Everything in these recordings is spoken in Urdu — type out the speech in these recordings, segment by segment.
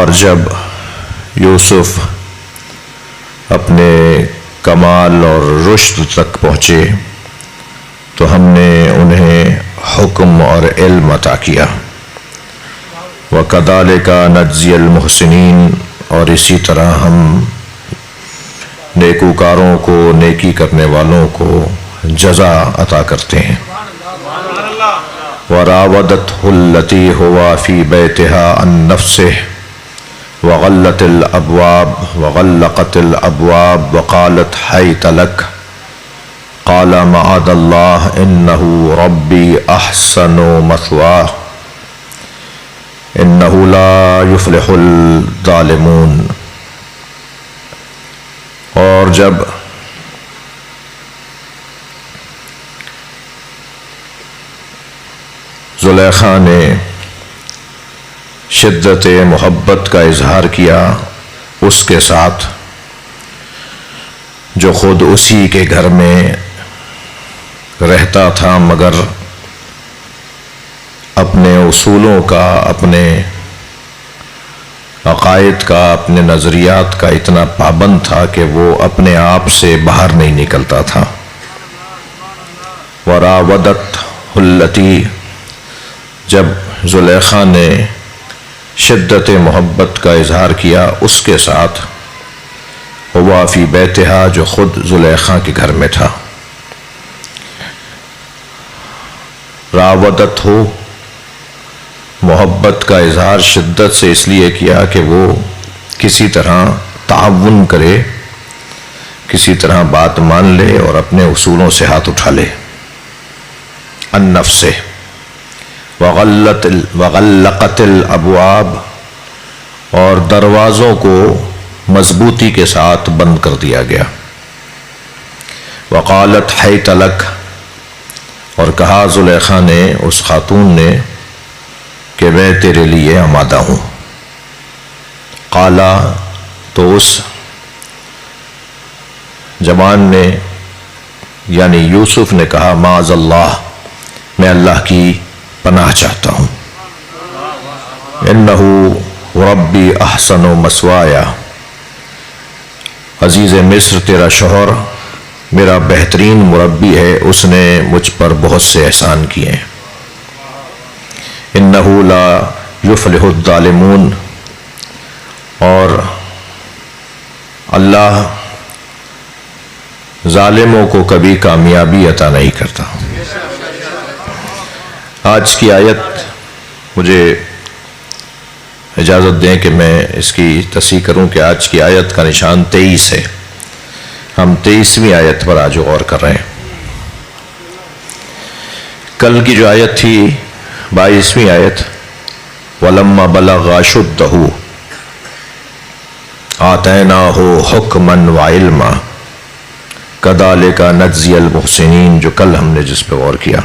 اور جب یوسف اپنے کمال اور رشد تک پہنچے تو ہم نے انہیں حکم اور علم عطا کیا. وَكَذَلِكَ نَجْزِي الْمُحْسِنِينَ، اور اسی طرح ہم نیکوکاروں کو، نیکی کرنے والوں کو جزا عطا کرتے ہیں. وَرَاوَدَتْهُ الَّتِي هُوَ فِي بَيْتِهَا عَن نَّفْسِهِ وَغَلَّقَتِ الْأَبْوَابَ وَقَالَتْ حَيْتَ لَكَ قَالَ مَعَاذَ اللَّهِ إِنَّهُ رَبِّي أَحْسَنُ مَثْوَايَ إِنَّهُ لَا يُفْلِحُ الظَّالِمُونَ. اور جب زلیخا نے شدت محبت کا اظہار کیا اس کے ساتھ جو خود اسی کے گھر میں رہتا تھا، مگر اپنے اصولوں کا، اپنے عقائد کا، اپنے نظریات کا اتنا پابند تھا کہ وہ اپنے آپ سے باہر نہیں نکلتا تھا. وراودتہ التی، جب زلیخا نے شدت محبت کا اظہار کیا اس کے ساتھ، ہوا فی بیتہا، جو خود زلیخا کے گھر میں تھا. راودت ہو، محبت کا اظہار شدت سے اس لیے کیا کہ وہ کسی طرح تعاون کرے، کسی طرح بات مان لے اور اپنے اصولوں سے ہاتھ اٹھا لے. عن نفسہ وغلقت الابواب، اور دروازوں کو مضبوطی کے ساتھ بند کر دیا گیا. وقالت حیت لک، اور کہا زلیخا نے، اس خاتون نے، کہ میں تیرے لیے آمادہ ہوں. قالا، تو اس جوان نے یعنی یوسف نے کہا، معاذ اللہ، میں اللہ کی پناہ چاہتا ہوں. انہ ربی احسن مثوایا، عزیز مصر تیرا شوہر میرا بہترین مربی ہے، اس نے مجھ پر بہت سے احسان کیے ہیں. انہ لا یفلح الظالمون، اور اللہ ظالموں کو کبھی کامیابی عطا نہیں کرتا. آج کی آیت، مجھے اجازت دیں کہ میں اس کی تصحیح کروں کہ آج کی آیت کا نشان 23 ہے. ہم 23ویں آیت پر آج غور کر رہے ہیں. کل کی جو آیت تھی 22ویں آیت، وَلَمَّا بَلَغَ أَشُدَّهُ آتَيْنَاهُ حُكْمًا وَعِلْمًا كَذَلِكَ نَجْزِي الْمُحْسِنِينَ، جو کل ہم نے جس پہ غور کیا.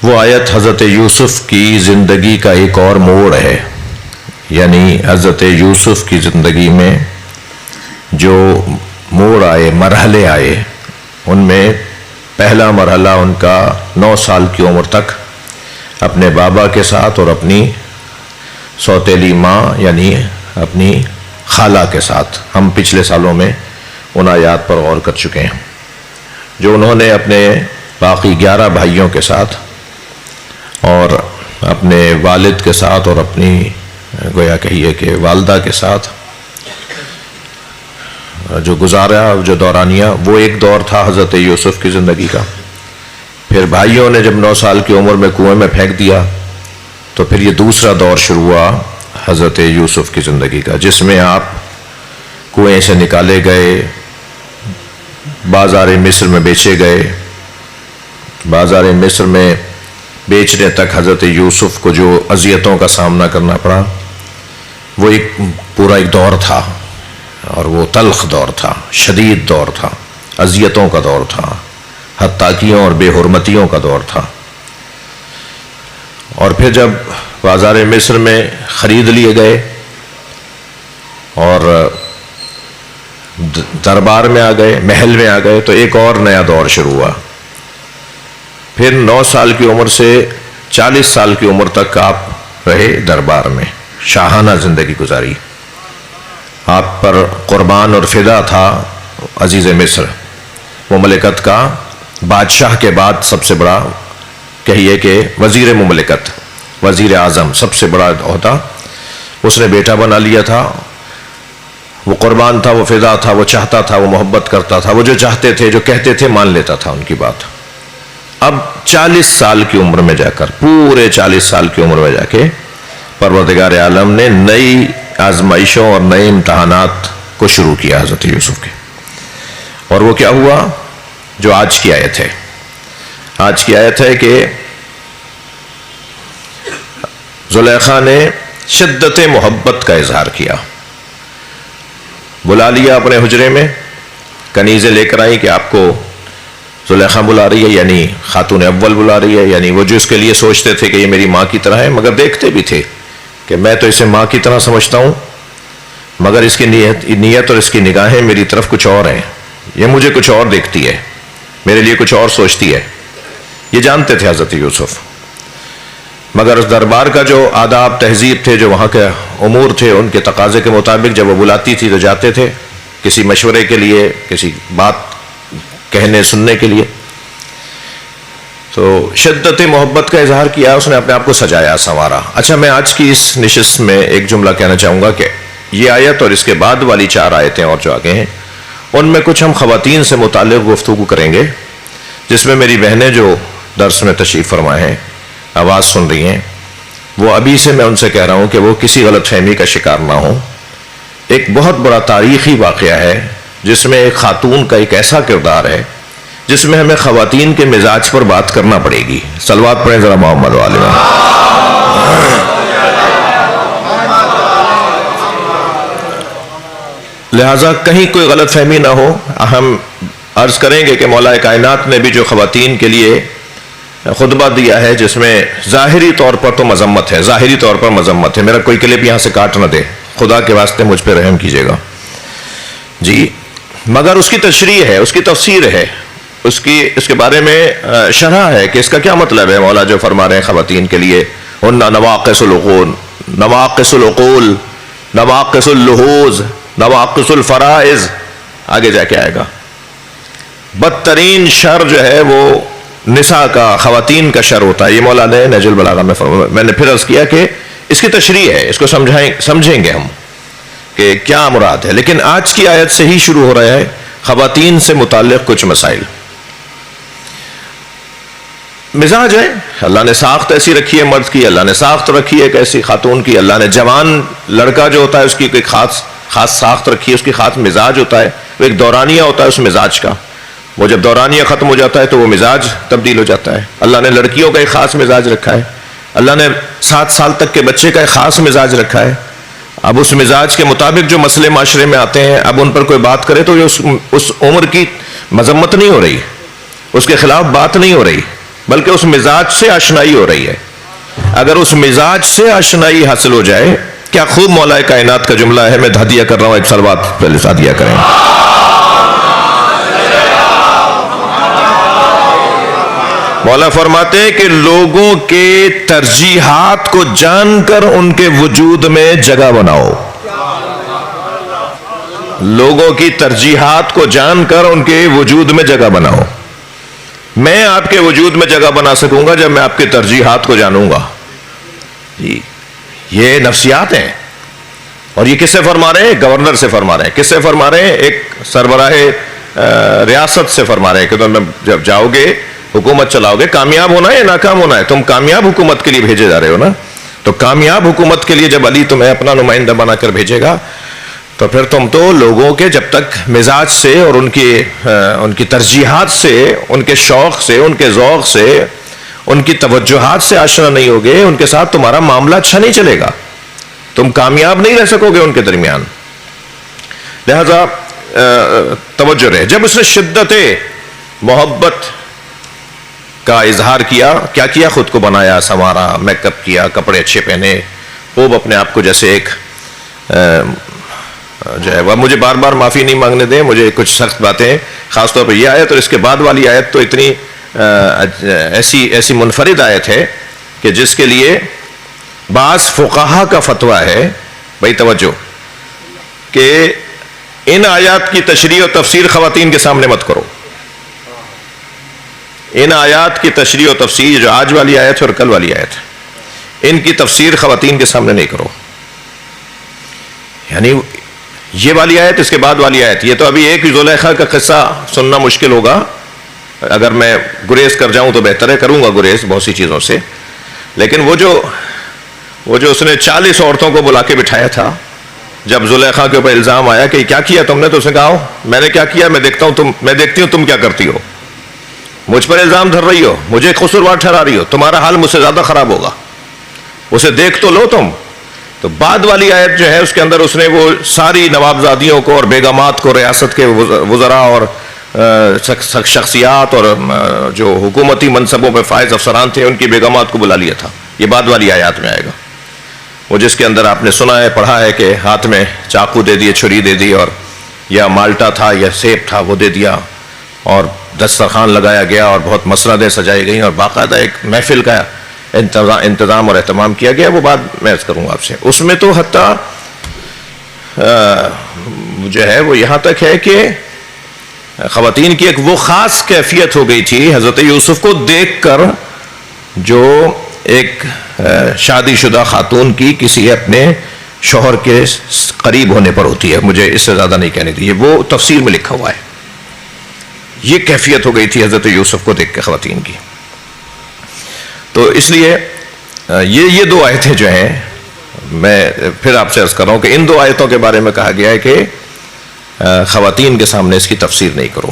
وہ آیت حضرت یوسف کی زندگی کا ایک اور موڑ ہے. یعنی حضرت یوسف کی زندگی میں جو موڑ آئے، مرحلے آئے، ان میں پہلا مرحلہ ان کا 9 سال کی عمر تک اپنے بابا کے ساتھ اور اپنی سوتیلی ماں یعنی اپنی خالہ کے ساتھ. ہم پچھلے سالوں میں ان آیات پر غور کر چکے ہیں، جو انہوں نے اپنے باقی 11 بھائیوں کے ساتھ اور اپنے والد کے ساتھ اور اپنی گویا کہیے کہ والدہ کے ساتھ جو گزارا، جو دورانیہ، وہ ایک دور تھا حضرت یوسف کی زندگی کا. پھر بھائیوں نے جب 9 سال کی عمر میں کنویں میں پھینک دیا تو پھر یہ دوسرا دور شروع ہوا حضرت یوسف کی زندگی کا، جس میں آپ کنویں سے نکالے گئے، بازار مصر میں بیچے گئے. بازار مصر میں بیچنے تک حضرت یوسف کو جو اذیتوں کا سامنا کرنا پڑا، وہ پورا ایک دور تھا، اور وہ تلخ دور تھا، شدید دور تھا، اذیتوں کا دور تھا، حتاکیوں اور بے حرمتیوں کا دور تھا. اور پھر جب بازار مصر میں خرید لیے گئے اور دربار میں آ گئے، محل میں آ گئے، تو ایک اور نیا دور شروع ہوا. پھر 9 سال کی عمر سے 40 سال کی عمر تک آپ رہے دربار میں. شاہانہ زندگی گزاری. آپ پر قربان اور فدا تھا عزیز مصر، مملکت کا بادشاہ کے بعد سب سے بڑا کہیے کہ وزیر مملکت، وزیر اعظم، سب سے بڑا عہدہ اس نے بیٹا بنا لیا تھا. وہ قربان تھا، وہ فدا تھا، وہ چاہتا تھا، وہ محبت کرتا تھا، وہ جو چاہتے تھے، جو کہتے تھے، مان لیتا تھا ان کی بات. اب 40 سال کی عمر میں جا کر، پورے 40 سال کی عمر میں جا کے پروردگار عالم نے نئی آزمائشوں اور نئے امتحانات کو شروع کیا حضرت یوسف کے. اور وہ کیا ہوا؟ جو آج کی آیت ہے. آج کی آیت ہے کہ زلیخا نے شدت محبت کا اظہار کیا، بلا لیا اپنے حجرے میں، کنیزیں لے کر آئی کہ آپ کو زلیخا بلا رہی ہے، یعنی خاتون اول بلا رہی ہے، یعنی وہ جو اس کے لیے سوچتے تھے کہ یہ میری ماں کی طرح ہے، مگر دیکھتے بھی تھے کہ میں تو اسے ماں کی طرح سمجھتا ہوں، مگر اس کی نیت اور اس کی نگاہیں میری طرف کچھ اور ہیں، یہ مجھے کچھ اور دیکھتی ہے، میرے لیے کچھ اور سوچتی ہے. یہ جانتے تھے حضرت یوسف. مگر اس دربار کا جو آداب تہذیب تھے، جو وہاں کے امور تھے، ان کے تقاضے کے مطابق جب وہ بلاتی تھی تو جاتے تھے کسی مشورے کے لیے، کسی بات کہنے سننے کے لیے. تو شدت محبت کا اظہار کیا، اس نے اپنے آپ کو سجایا، سنوارا. اچھا، میں آج کی اس نشست میں ایک جملہ کہنا چاہوں گا کہ یہ آیت اور اس کے بعد والی 4 آیتیں اور جو آگے ہیں، ان میں کچھ ہم خواتین سے متعلق گفتگو کریں گے، جس میں میری بہنیں جو درس میں تشریف فرمائے ہیں، آواز سن رہی ہیں، وہ ابھی سے میں ان سے کہہ رہا ہوں کہ وہ کسی غلط فہمی کا شکار نہ ہوں. ایک بہت بڑا تاریخی واقعہ ہے جس میں ایک خاتون کا ایک ایسا کردار ہے جس میں ہمیں خواتین کے مزاج پر بات کرنا پڑے گی. صلوات پڑھیں ذرا محمد والے. لہٰذا کہیں کوئی غلط فہمی نہ ہو. ہم عرض کریں گے کہ مولا کائنات نے بھی جو خواتین کے لیے خطبہ دیا ہے، جس میں ظاہری طور پر تو مذمت ہے، ظاہری طور پر مذمت ہے، میرا کوئی کلپ یہاں سے کاٹ نہ دے، خدا کے واسطے مجھ پہ رحم کیجیے گا جی، مگر اس کی تشریح ہے، اس کی تفسیر ہے، اس کے بارے میں شرح ہے کہ اس کا کیا مطلب ہے. مولا جو فرما رہے ہیں خواتین کے لیے، ان نواقص العقول، نواقص العقول، نواقص اللحوظ، نواقص الفرائض، آگے جا کے آئے گا. بدترین شر جو ہے وہ نساء کا، خواتین کا شر ہوتا ہے. یہ مولا نے نہج البلاغہ میں فرمایا. میں نے پھر عرض کیا کہ اس کی تشریح ہے، اس کو سمجھیں گے ہم کہ کیا مراد ہے. لیکن آج کی آیت سے ہی شروع ہو رہا ہے خواتین سے متعلق کچھ مسائل. مزاج ہے، اللہ نے ساخت ایسی رکھی ہے مرد کی، اللہ نے ساخت رکھی ہے ایک ایسی خاتون کی، اللہ نے جوان لڑکا جو ہوتا ہے اس کی کوئی خاص ساخت رکھی ہے، اس کی خاص مزاج ہوتا ہے، وہ ایک دورانیہ ہوتا ہے اس مزاج کا. وہ جب دورانیہ ختم ہو جاتا ہے تو وہ مزاج تبدیل ہو جاتا ہے. اللہ نے لڑکیوں کا ایک خاص مزاج رکھا ہے، اللہ نے 7 سال تک کے بچے کا ایک خاص مزاج رکھا ہے. اب اس مزاج کے مطابق جو مسئلے معاشرے میں آتے ہیں، اب ان پر کوئی بات کرے تو یہ اس عمر کی مذمت نہیں ہو رہی، اس کے خلاف بات نہیں ہو رہی، بلکہ اس مزاج سے آشنائی ہو رہی ہے. اگر اس مزاج سے آشنائی حاصل ہو جائے، کیا خوب مولا کائنات کا جملہ ہے، میں ہدیہ کر رہا ہوں، ایک صلوات پہلے ہدیہ کریں. مولا فرماتے ہیں کہ لوگوں کے ترجیحات کو جان کر ان کے وجود میں جگہ بناؤ. لوگوں کی ترجیحات کو جان کر ان کے وجود میں جگہ بناؤ. میں آپ کے وجود میں جگہ بنا سکوں گا جب میں آپ کی ترجیحات کو جانوں گا. یہ نفسیات ہیں. اور یہ کس سے فرما رہے ہیں؟ گورنر سے فرما رہے ہیں. کس سے فرما رہے ہیں؟ ایک سربراہ ریاست سے فرما رہے ہیں کہ تم جب جاؤ گے حکومت چلاؤ گے، کامیاب ہونا ہے یا ناکام ہونا ہے. تم کامیاب حکومت کے لیے بھیجے جا رہے ہو نا، تو کامیاب حکومت کے لیے جب علی تمہیں اپنا نمائندہ بنا کر بھیجے گا تو پھر تم تو لوگوں کے جب تک مزاج سے اور ان کی ترجیحات سے، ان کے شوق سے، ان کے ذوق سے، ان کی توجہات سے آشنا نہیں ہوگے، ان کے ساتھ تمہارا معاملہ اچھا نہیں چلے گا، تم کامیاب نہیں رہ سکو گے ان کے درمیان. لہذا توجہ رہے. جب اس نے شدت محبت کا اظہار کیا، کیا کیا؟ خود کو بنایا، سنوارا، میک اپ کیا، کپڑے اچھے پہنے، خوب اپنے آپ کو جیسے ایک جو ہے. وہ مجھے بار بار معافی نہیں مانگنے دیں، مجھے کچھ سخت باتیں، خاص طور پہ یہ آیت اور اس کے بعد والی آیت تو اتنی ایسی منفرد آیت ہے کہ جس کے لیے بعض فقہا کا فتویٰ ہے، بھائی توجہ، کہ ان آیات کی تشریح و تفسیر خواتین کے سامنے مت کرو. ان آیات کی تشریح و تفسیر جو آج والی آیت ہے اور کل والی آیت ہے، ان کی تفسیر خواتین کے سامنے نہیں کرو. یعنی یہ والی آیت، اس کے بعد والی آیت، یہ تو ابھی ایک زلیخا کا قصہ سننا مشکل ہوگا. اگر میں گریز کر جاؤں تو بہتر ہے، کروں گا گریز بہت سی چیزوں سے. لیکن وہ جو اس نے 40 عورتوں کو بلا کے بٹھایا تھا، جب زلیخا کے اوپر الزام آیا کہ کیا کیا تم نے، تو اس نے کہا میں نے کیا کیا، میں دیکھتی ہوں تم کیا کرتی ہو، مجھ پر الزام دھر رہی ہو، مجھے قصوروار ٹھہرا رہی ہو، تمہارا حال مجھ سے زیادہ خراب ہوگا، اسے دیکھ تو لو تم. تو بعد والی آیت جو ہے اس کے اندر اس نے وہ ساری نوابزادیوں کو اور بیگمات کو، ریاست کے وزراء اور شخصیات اور جو حکومتی منصبوں پہ فائز افسران تھے ان کی بیگمات کو بلا لیا تھا. یہ بعد والی آیات میں آئے گا، وہ جس کے اندر آپ نے سنا ہے، پڑھا ہے کہ ہاتھ میں چاقو دے دیے، چھری دے دی، اور یا مالٹا تھا یا سیب تھا وہ دے دیا، اور دسترخوان لگایا گیا اور بہت مسندیں سجائی گئیں اور باقاعدہ ایک محفل کا انتظام اور اہتمام کیا گیا. وہ بات میں عرض کروں گا آپ سے. اس میں تو حتیٰ جو ہے وہ یہاں تک ہے کہ خواتین کی ایک وہ خاص کیفیت ہو گئی تھی حضرت یوسف کو دیکھ کر، جو ایک شادی شدہ خاتون کی کسی اپنے شوہر کے قریب ہونے پر ہوتی ہے. مجھے اس سے زیادہ نہیں کہنے دیجیے، وہ تفسیر میں لکھا ہوا ہے. یہ کیفیت ہو گئی تھی حضرت یوسف کو دیکھ کے خواتین کی. تو اس لیے یہ دو آیتیں جو ہیں، میں پھر آپ سے عرض کر رہا ہوں کہ ان دو آیتوں کے بارے میں کہا گیا ہے کہ خواتین کے سامنے اس کی تفسیر نہیں کرو.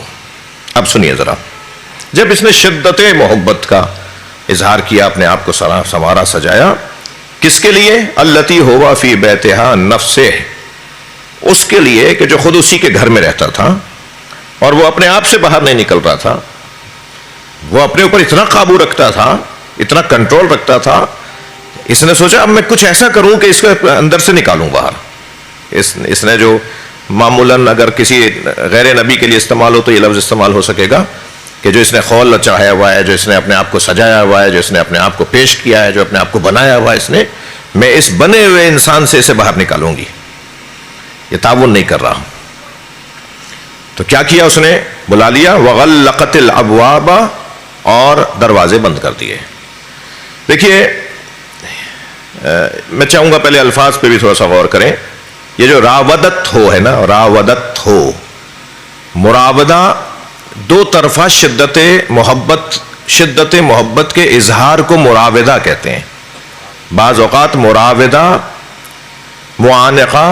اب سنیے ذرا، جب اس نے شدت محبت کا اظہار کیا، اپنے آپ کو سنوارا سجایا، کس کے لیے؟ التی ہوا فی بیتہا نفسہ، اس کے لیے کہ جو خود اسی کے گھر میں رہتا تھا اور وہ اپنے آپ سے باہر نہیں نکل رہا تھا. وہ اپنے اوپر اتنا قابو رکھتا تھا، اتنا کنٹرول رکھتا تھا. اس نے سوچا اب میں کچھ ایسا کروں کہ اس کے اندر سے نکالوں باہر. اس نے جو معمولاً اگر کسی غیر نبی کے لیے استعمال ہو تو یہ لفظ استعمال ہو سکے گا کہ جو اس نے خول چڑھایا ہوا ہے، جو اس نے اپنے آپ کو سجایا ہوا ہے، جو اس نے اپنے آپ کو پیش کیا ہے، جو اپنے آپ کو بنایا ہوا ہے اس نے، میں اس بنے ہوئے انسان سے اسے باہر نکالوں گی. یہ تعاون نہیں کر رہا. تو کیا کیا اس نے؟ بلا لیا، وغلقت الابواب، اور دروازے بند کر دیے. دیکھیے، میں چاہوں گا پہلے الفاظ پہ بھی تھوڑا سا غور کریں. یہ جو راودت ہو ہے نا، راودت ہو، مراودہ دو طرفہ شدت محبت کے اظہار کو مراودہ کہتے ہیں. بعض اوقات مراودہ، معانقہ،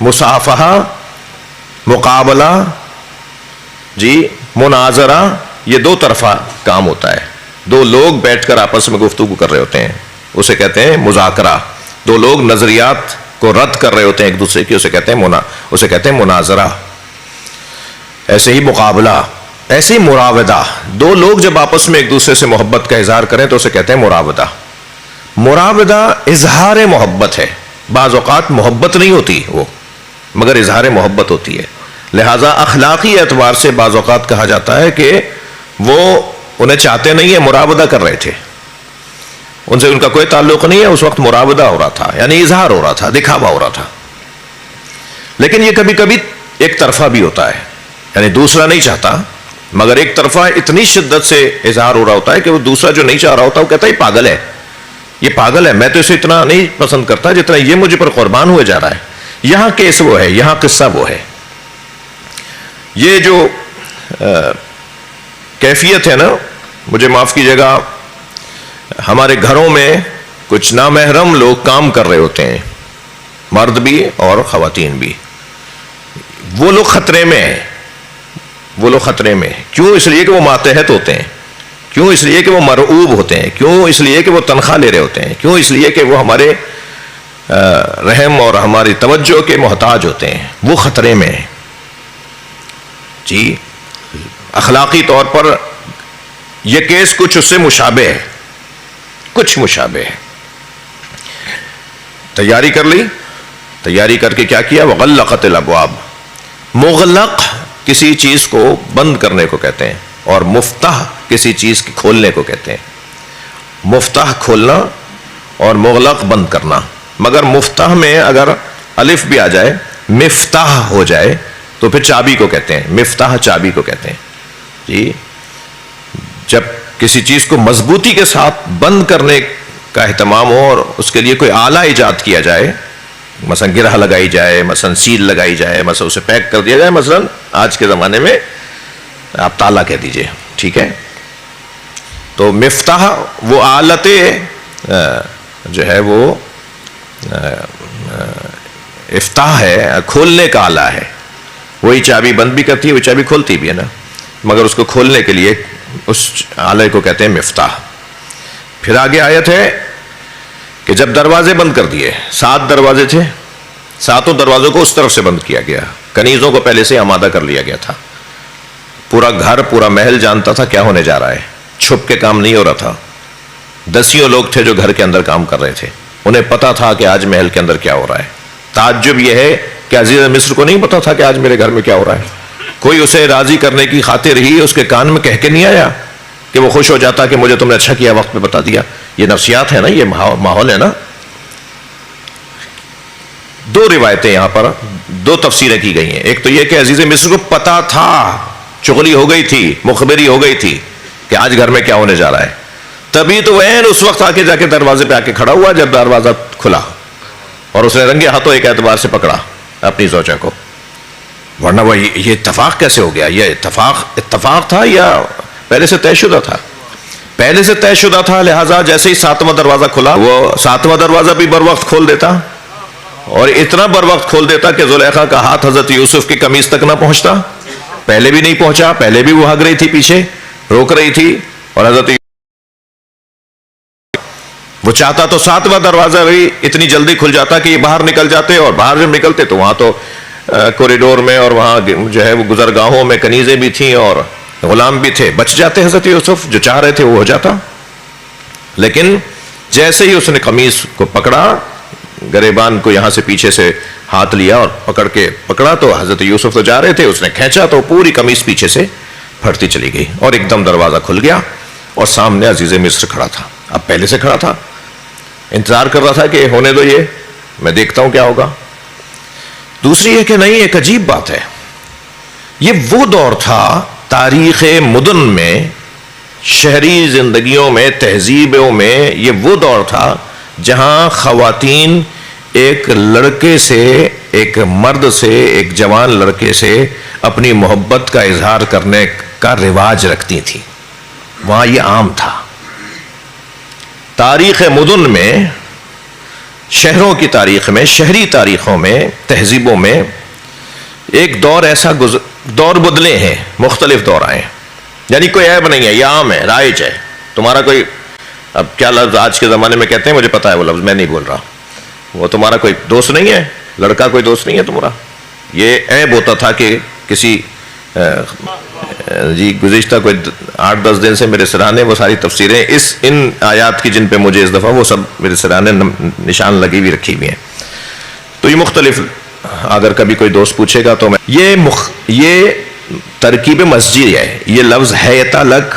مصافحہ، مقابلہ، مناظرہ، یہ دو طرفہ کام ہوتا ہے. دو لوگ بیٹھ کر آپس میں گفتگو کر رہے ہوتے ہیں، اسے کہتے ہیں مذاکرہ. دو لوگ نظریات کو رد کر رہے ہوتے ہیں ایک دوسرے کی، اسے کہتے ہیں مناظرہ. ایسے ہی مقابلہ، ایسے ہی مراودہ. دو لوگ جب آپس میں ایک دوسرے سے محبت کا اظہار کریں تو اسے کہتے ہیں مراودہ. مراودہ اظہار محبت ہے. بعض اوقات محبت نہیں ہوتی وہ، مگر اظہار محبت ہوتی ہے. لہذا اخلاقی اعتبار سے بعض اوقات کہا جاتا ہے کہ وہ انہیں چاہتے نہیں ہیں، مراودہ کر رہے تھے، ان سے ان کا کوئی تعلق نہیں ہے، اس وقت مراودہ ہو رہا تھا، یعنی اظہار ہو رہا تھا، دکھاوا ہو رہا تھا. لیکن یہ کبھی کبھی ایک طرفہ بھی ہوتا ہے، یعنی دوسرا نہیں چاہتا مگر ایک طرفہ اتنی شدت سے اظہار ہو رہا ہوتا ہے کہ وہ دوسرا جو نہیں چاہ رہا ہوتا وہ کہتا ہے یہ پاگل ہے، یہ پاگل ہے، میں تو اسے اتنا نہیں پسند کرتا جتنا یہ مجھے پر قربان ہوئے جا رہا ہے. یہاں کیس وہ ہے، یہاں قصہ وہ ہے. یہ جو کیفیت ہے نا، مجھے معاف کیجیے گا، ہمارے گھروں میں کچھ نامحرم لوگ کام کر رہے ہوتے ہیں، مرد بھی اور خواتین بھی. وہ لوگ خطرے میں ہیں، وہ لوگ خطرے میں ہیں. کیوں؟ اس لیے کہ وہ ماتحت ہوتے ہیں. کیوں؟ اس لیے کہ وہ مرعوب ہوتے ہیں. کیوں؟ اس لیے کہ وہ تنخواہ لے رہے ہوتے ہیں. کیوں؟ اس لیے کہ وہ ہمارے رحم اور ہماری توجہ کے محتاج ہوتے ہیں. وہ خطرے میں ہیں. جی، اخلاقی طور پر یہ کیس کچھ اس سے مشابہ ہے، کچھ مشابہ ہے. تیاری کر لی، تیاری کر کے کیا کیا؟ وغلقت الابواب. مغلق کسی چیز کو بند کرنے کو کہتے ہیں، اور مفتح کسی چیز کی کھولنے کو کہتے ہیں. مفتح کھولنا اور مغلق بند کرنا. مگر مفتاح میں اگر الف بھی آ جائے، مفتاح ہو جائے تو پھر چابی کو کہتے ہیں. مفتاح چابی کو کہتے ہیں جی. جب کسی چیز کو مضبوطی کے ساتھ بند کرنے کا اہتمام ہو اور اس کے لیے کوئی آلہ ایجاد کیا جائے، مثلا گرہ لگائی جائے، مثلا سیل لگائی جائے، مثلا اسے پیک کر دیا جائے، مثلا آج کے زمانے میں آپ تالا کہہ دیجئے، ٹھیک ہے. تو مفتاح وہ آلت جو ہے وہ افتاح ہے، کھولنے کا آلہ ہے. وہی چابی بند بھی کرتی ہے، وہی چابی کھولتی بھی ہے نا، مگر اس کو کھولنے کے لیے اس آلے کو کہتے ہیں مفتاح. پھر آگے آیت ہے کہ جب دروازے بند کر دیے، 7 دروازے تھے، 7 دروازوں کو اس طرف سے بند کیا گیا. کنیزوں کو پہلے سے آمادہ کر لیا گیا تھا. پورا گھر، پورا محل جانتا تھا کیا ہونے جا رہا ہے. چھپ کے کام نہیں ہو رہا تھا. 10 لوگ تھے جو گھر کے اندر کام کر رہے تھے، انہیں پتا تھا کہ آج محل کے اندر کیا ہو رہا ہے. تعجب یہ ہے کہ عزیز مصر کو نہیں پتا تھا کہ آج میرے گھر میں کیا ہو رہا ہے. کوئی اسے راضی کرنے کی خاطر ہی اس کے کان میں کہہ کے نہیں آیا کہ وہ خوش ہو جاتا کہ مجھے تم نے اچھا کیا، وقت پہ بتا دیا. یہ نفسیات ہے نا، یہ ماحول ہے نا. 2 روایتیں یہاں پر 2 تفسیریں کی گئی ہیں. ایک تو یہ کہ عزیز مصر کو پتا تھا، چغلی ہو گئی تھی، مخبری ہو گئی تھی کہ آج گھر میں کیا ہونے جا رہا ہے. تبھی تو وہ اس وقت آ کے جا کے دروازے پہ آ کے کھڑا ہوا جب دروازہ کھلا، اور اس نے رنگے ہاتھوں ایک اعتبار سے پکڑا اپنی زوجہ کو. ورنہ وہ یہ اتفاق کیسے ہو گیا؟ یہ اتفاق تھا یا پہلے سے طے شدہ تھا؟ پہلے سے طے شدہ تھا. لہٰذا جیسے ہی 7واں دروازہ کھلا، وہ 7واں دروازہ بھی بر وقت کھول دیتا، اور اتنا بر وقت کھول دیتا کہ زلیخا کا ہاتھ حضرت یوسف کی قمیص تک نہ پہنچتا. پہلے بھی نہیں پہنچا، پہلے بھی وہ بھاگ رہی تھی، پیچھے روک رہی تھی. اور حضرت وہ چاہتا تو 7واں دروازہ بھی اتنی جلدی کھل جاتا کہ یہ باہر نکل جاتے، اور باہر جب نکلتے تو وہاں تو کوریڈور میں اور وہاں جو ہے وہ گزرگاہوں میں کنیزیں بھی تھیں اور غلام بھی تھے. بچ جاتے حضرت یوسف، جو چاہ رہے تھے وہ ہو جاتا. لیکن جیسے ہی اس نے قمیص کو پکڑا، گریبان کو یہاں سے پیچھے سے ہاتھ لیا اور پکڑا تو حضرت یوسف تو جا رہے تھے، اس نے کھینچا تو پوری قمیص پیچھے سے پھٹتی چلی گئی، اور ایک دم دروازہ کھل گیا اور سامنے عزیز مصر کھڑا تھا. اب پہلے سے کھڑا تھا، انتظار کر رہا تھا کہ ہونے دو، یہ میں دیکھتا ہوں کیا ہوگا. دوسری یہ کہ نہیں، ایک عجیب بات ہے، یہ وہ دور تھا تاریخ مدن میں، شہری زندگیوں میں، تہذیبوں میں، یہ وہ دور تھا جہاں خواتین ایک لڑکے سے، ایک مرد سے، ایک جوان لڑکے سے اپنی محبت کا اظہار کرنے کا رواج رکھتی تھیں. وہاں یہ عام تھا. تاریخ مدن میں، شہروں کی تاریخ میں، شہری تاریخوں میں، تہذیبوں میں ایک دور ایسا دور بدلے ہیں، مختلف دور آئے. یعنی کوئی عیب نہیں ہے، یہ عام ہے، رائج ہے. تمہارا کوئی، اب کیا لفظ آج کے زمانے میں کہتے ہیں مجھے پتا ہے وہ لفظ، میں نہیں بول رہا. وہ تمہارا کوئی دوست نہیں ہے، لڑکا کوئی دوست نہیں ہے تمہارا. یہ عیب ہوتا تھا کہ کسی جی گزشتہ کوئی 8-10 دن سے میرے سرانے وہ ساری تفسیریں ان آیات کی جن پہ مجھے اس دفعہ وہ سب میرے سرانے نشان لگی ہوئی رکھی ہوئی ہیں. تو یہ مختلف، اگر کبھی کوئی دوست پوچھے گا تو میں یہ ترکیب مسجد ہے. یہ لفظ حیتا لک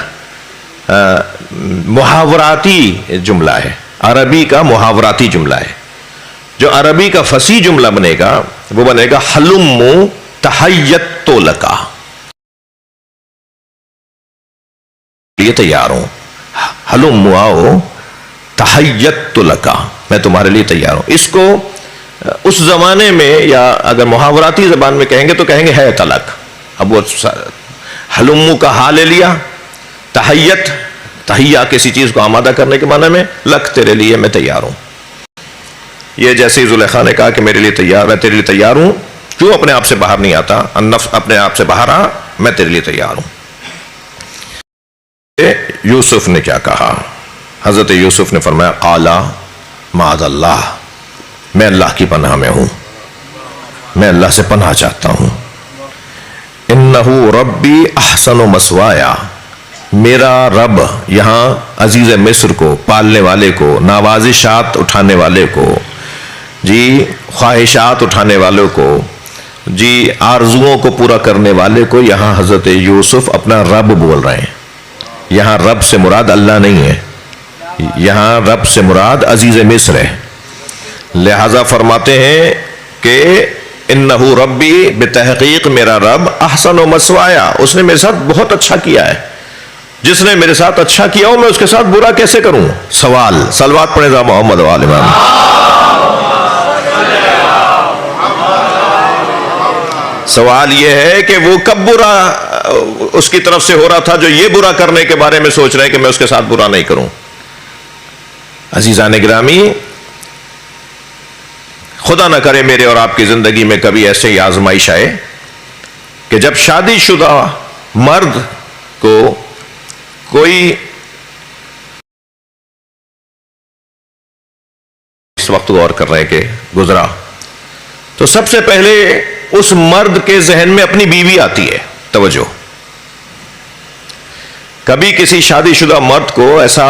محاوراتی جملہ ہے، عربی کا محاوراتی جملہ ہے. جو عربی کا فصیح جملہ بنے گا وہ بنے گا حلم تحیت لکا، یہ تیار ہوں. حلم آؤ تحیت لکا، میں تمہارے لیے تیار ہوں. اس کو اس زمانے میں، یا اگر محاوراتی زبان میں کہیں گے تو کہیں گے ہے تلک. اب وہ حلم کا ہا لے لیا، تحیہ کسی چیز کو آمادہ کرنے کے معنی میں، لک تیرے لیے میں تیار ہوں. یہ جیسے زلیخا نے کہا کہ میرے لیے تیار، میں تیرے لیے تیار ہوں. کیوں اپنے آپ سے باہر نہیں آتا؟ النفس اپنے آپ سے باہر آ، میں تیرے لیے تیار ہوں. یوسف نے کیا کہا؟ حضرت یوسف نے فرمایا قالا معاذ اللہ، میں اللہ کی پناہ میں ہوں، میں اللہ سے پناہ چاہتا ہوں. انہو ربی احسن مسوایا، میرا رب، یہاں عزیز مصر کو، پالنے والے کو، نوازشات اٹھانے والے کو، جی خواہشات اٹھانے والوں کو، جی آرزوؤں کو پورا کرنے والے کو، یہاں حضرت یوسف اپنا رب بول رہے ہیں. یہاں رب سے مراد اللہ نہیں ہے، یہاں رب سے مراد عزیز مصر ہے، لہذا فرماتے ہیں کہ انہو ربی، بتحقیق میرا رب، احسن و مسوایا، اس نے میرے ساتھ بہت اچھا کیا ہے، جس نے میرے ساتھ اچھا کیا ہو میں اس کے ساتھ برا کیسے کروں؟ سوال، صلوات پڑھیں ذا محمد وآل محمد۔ سوال یہ ہے کہ وہ کب برا اس کی طرف سے ہو رہا تھا جو یہ برا کرنے کے بارے میں سوچ رہے ہیں کہ میں اس کے ساتھ برا نہیں کروں۔ عزیزان گرامی، خدا نہ کرے میرے اور آپ کی زندگی میں کبھی ایسے ہی آزمائش آئے کہ جب شادی شدہ مرد کو کوئی اس وقت غور کر رہے ہیں کہ گزرا، تو سب سے پہلے اس مرد کے ذہن میں اپنی بیوی آتی ہے۔ توجہ، کبھی کسی شادی شدہ مرد کو ایسا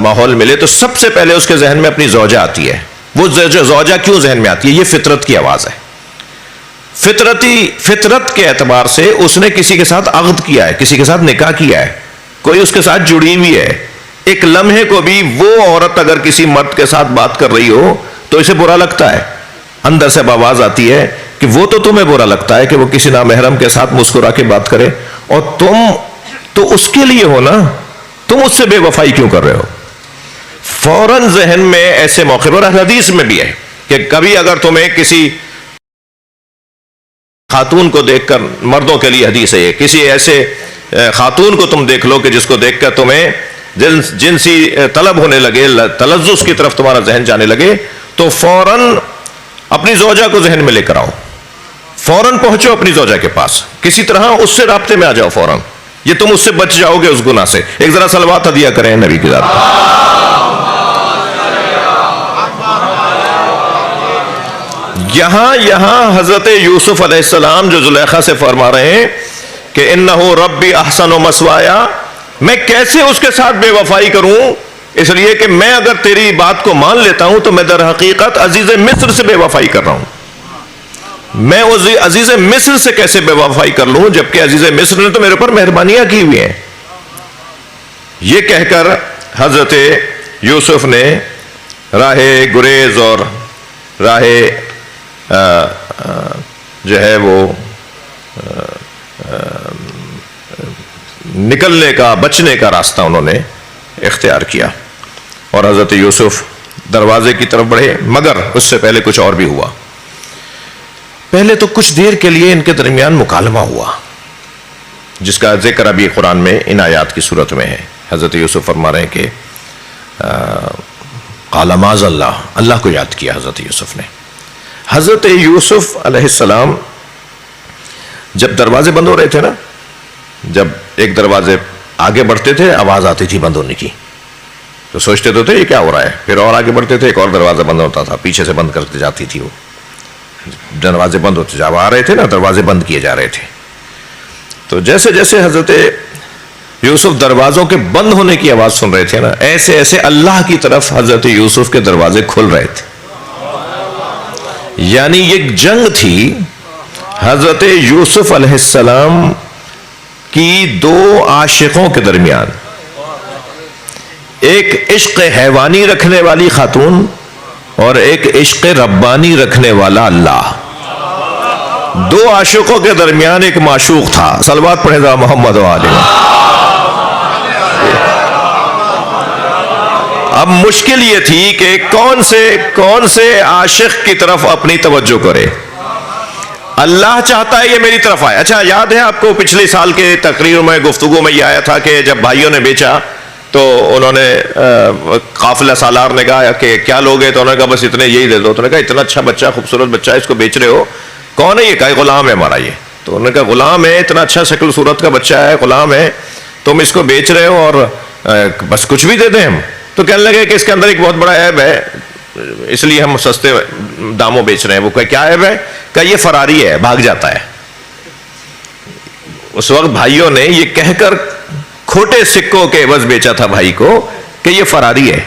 ماحول ملے تو سب سے پہلے اس کے ذہن میں اپنی زوجہ آتی ہے۔ وہ زوجہ کیوں ذہن میں آتی ہے؟ یہ فطرت کی آواز ہے۔ فطرت کے اعتبار سے اس نے کسی کے ساتھ عقد کیا ہے، کسی کے ساتھ نکاح کیا ہے، کوئی اس کے ساتھ جڑی ہوئی ہے۔ ایک لمحے کو بھی وہ عورت اگر کسی مرد کے ساتھ بات کر رہی ہو تو اسے برا لگتا ہے، اندر سے آواز آتی ہے کہ وہ تو تمہیں برا لگتا ہے کہ وہ کسی نامحرم کے ساتھ مسکرا کے بات کرے، اور تم تو اس کے لیے ہو نا، تم اس سے بے وفائی کیوں کر رہے ہو؟ فوراً ذہن میں ایسے موقع پر، حدیث میں بھی ہے کہ کبھی اگر تمہیں کسی خاتون کو دیکھ کر، مردوں کے لیے حدیث ہے یہ، کسی ایسے خاتون کو تم دیکھ لو کہ جس کو دیکھ کر تمہیں جنسی طلب ہونے لگے، تلذذ کی طرف تمہارا ذہن جانے لگے، تو فوراً اپنی زوجہ کو ذہن میں لے کر آؤ، فوراً پہنچو اپنی زوجہ کے پاس، کسی طرح اس سے رابطے میں آ جاؤ فوراً، یہ تم اس سے بچ جاؤ گے اس گناہ سے۔ ایک ذرا صلوات ہدیہ کریں نبی کی ذات پر۔ یہاں حضرت یوسف علیہ السلام جو زلیخا سے فرما رہے ہیں کہ انہو ربی احسن و مسوایا، میں کیسے اس کے ساتھ بے وفائی کروں؟ اس لیے کہ میں اگر تیری بات کو مان لیتا ہوں تو میں در حقیقت عزیز مصر سے بے وفائی کر رہا ہوں۔ میں عزیز مصر سے کیسے بے وفائی کر لوں جبکہ عزیز مصر نے تو میرے پر مہربانیاں کی ہوئی ہیں؟ یہ کہہ کر حضرت یوسف نے راہ گریز اور راہ جو ہے وہ نکلنے کا، بچنے کا راستہ انہوں نے اختیار کیا، اور حضرت یوسف دروازے کی طرف بڑھے۔ مگر اس سے پہلے کچھ اور بھی ہوا۔ پہلے تو کچھ دیر کے لیے ان کے درمیان مکالمہ ہوا، جس کا ذکر ابھی قرآن میں ان آیات کی صورت میں ہے۔ حضرت یوسف فرما رہے ہیں کہ قال معاذ اللہ، اللہ کو یاد کیا حضرت یوسف نے۔ حضرت یوسف علیہ السلام جب دروازے بند ہو رہے تھے نا، جب ایک دروازے آگے بڑھتے تھے آواز آتی تھی بند ہونے کی، تو سوچتے تو تھے یہ کیا ہو رہا ہے، پھر اور آگے بڑھتے تھے ایک اور دروازہ بند ہوتا تھا، پیچھے سے بند کرتے جاتی تھی، وہ دروازے بند ہوتے جب آ رہے تھے نا دروازے بند کیے جا رہے تھے۔ تو جیسے جیسے حضرت یوسف دروازوں کے بند ہونے کی آواز سن رہے تھے نا، ایسے ایسے اللہ کی طرف حضرت یوسف کے دروازے کھل رہے تھے۔ یعنی ایک جنگ تھی حضرت یوسف علیہ السلام کی دو عاشقوں کے درمیان، ایک عشق حیوانی رکھنے والی خاتون اور ایک عشق ربانی رکھنے والا اللہ۔ دو عاشقوں کے درمیان ایک معشوق تھا۔ صلوات پڑھیں ذا محمد و آلہ۔ اب مشکل یہ تھی کہ کون سے عاشق کی طرف اپنی توجہ کرے۔ اللہ چاہتا ہے یہ میری طرف آئے۔ اچھا یاد ہے آپ کو پچھلے سال کے تقریر میں گفتگو میں یہ آیا تھا کہ جب بھائیوں نے بیچا تو انہوں نے قافلہ سالار نے کہا کہ کیا لوگے، تو انہوں نے کہا بس اتنے یہی دے دو۔ تو انہوں نے کہا اتنا اچھا بچہ، خوبصورت بچہ ہے، اس کو بیچ رہے ہو، کون ہے یہ؟ کہا غلام ہے ہمارا یہ۔ تو انہوں نے کہا غلام ہے، اتنا اچھا شکل صورت کا بچہ ہے، غلام ہے، تم اس کو بیچ رہے ہو اور بس کچھ بھی دے دیں ہم؟ تو کہنے لگے کہ اس کے اندر ایک بہت بڑا عیب ہے، اس لیے ہم سستے داموں بیچ رہے ہیں۔ وہ کہ کیا عیب ہے؟ کہ یہ فراری ہے، بھاگ جاتا ہے۔ اس وقت بھائیوں نے یہ کہہ کر کھوٹے سکوں کے عوض بیچا تھا بھائی کو کہ یہ فراری ہے۔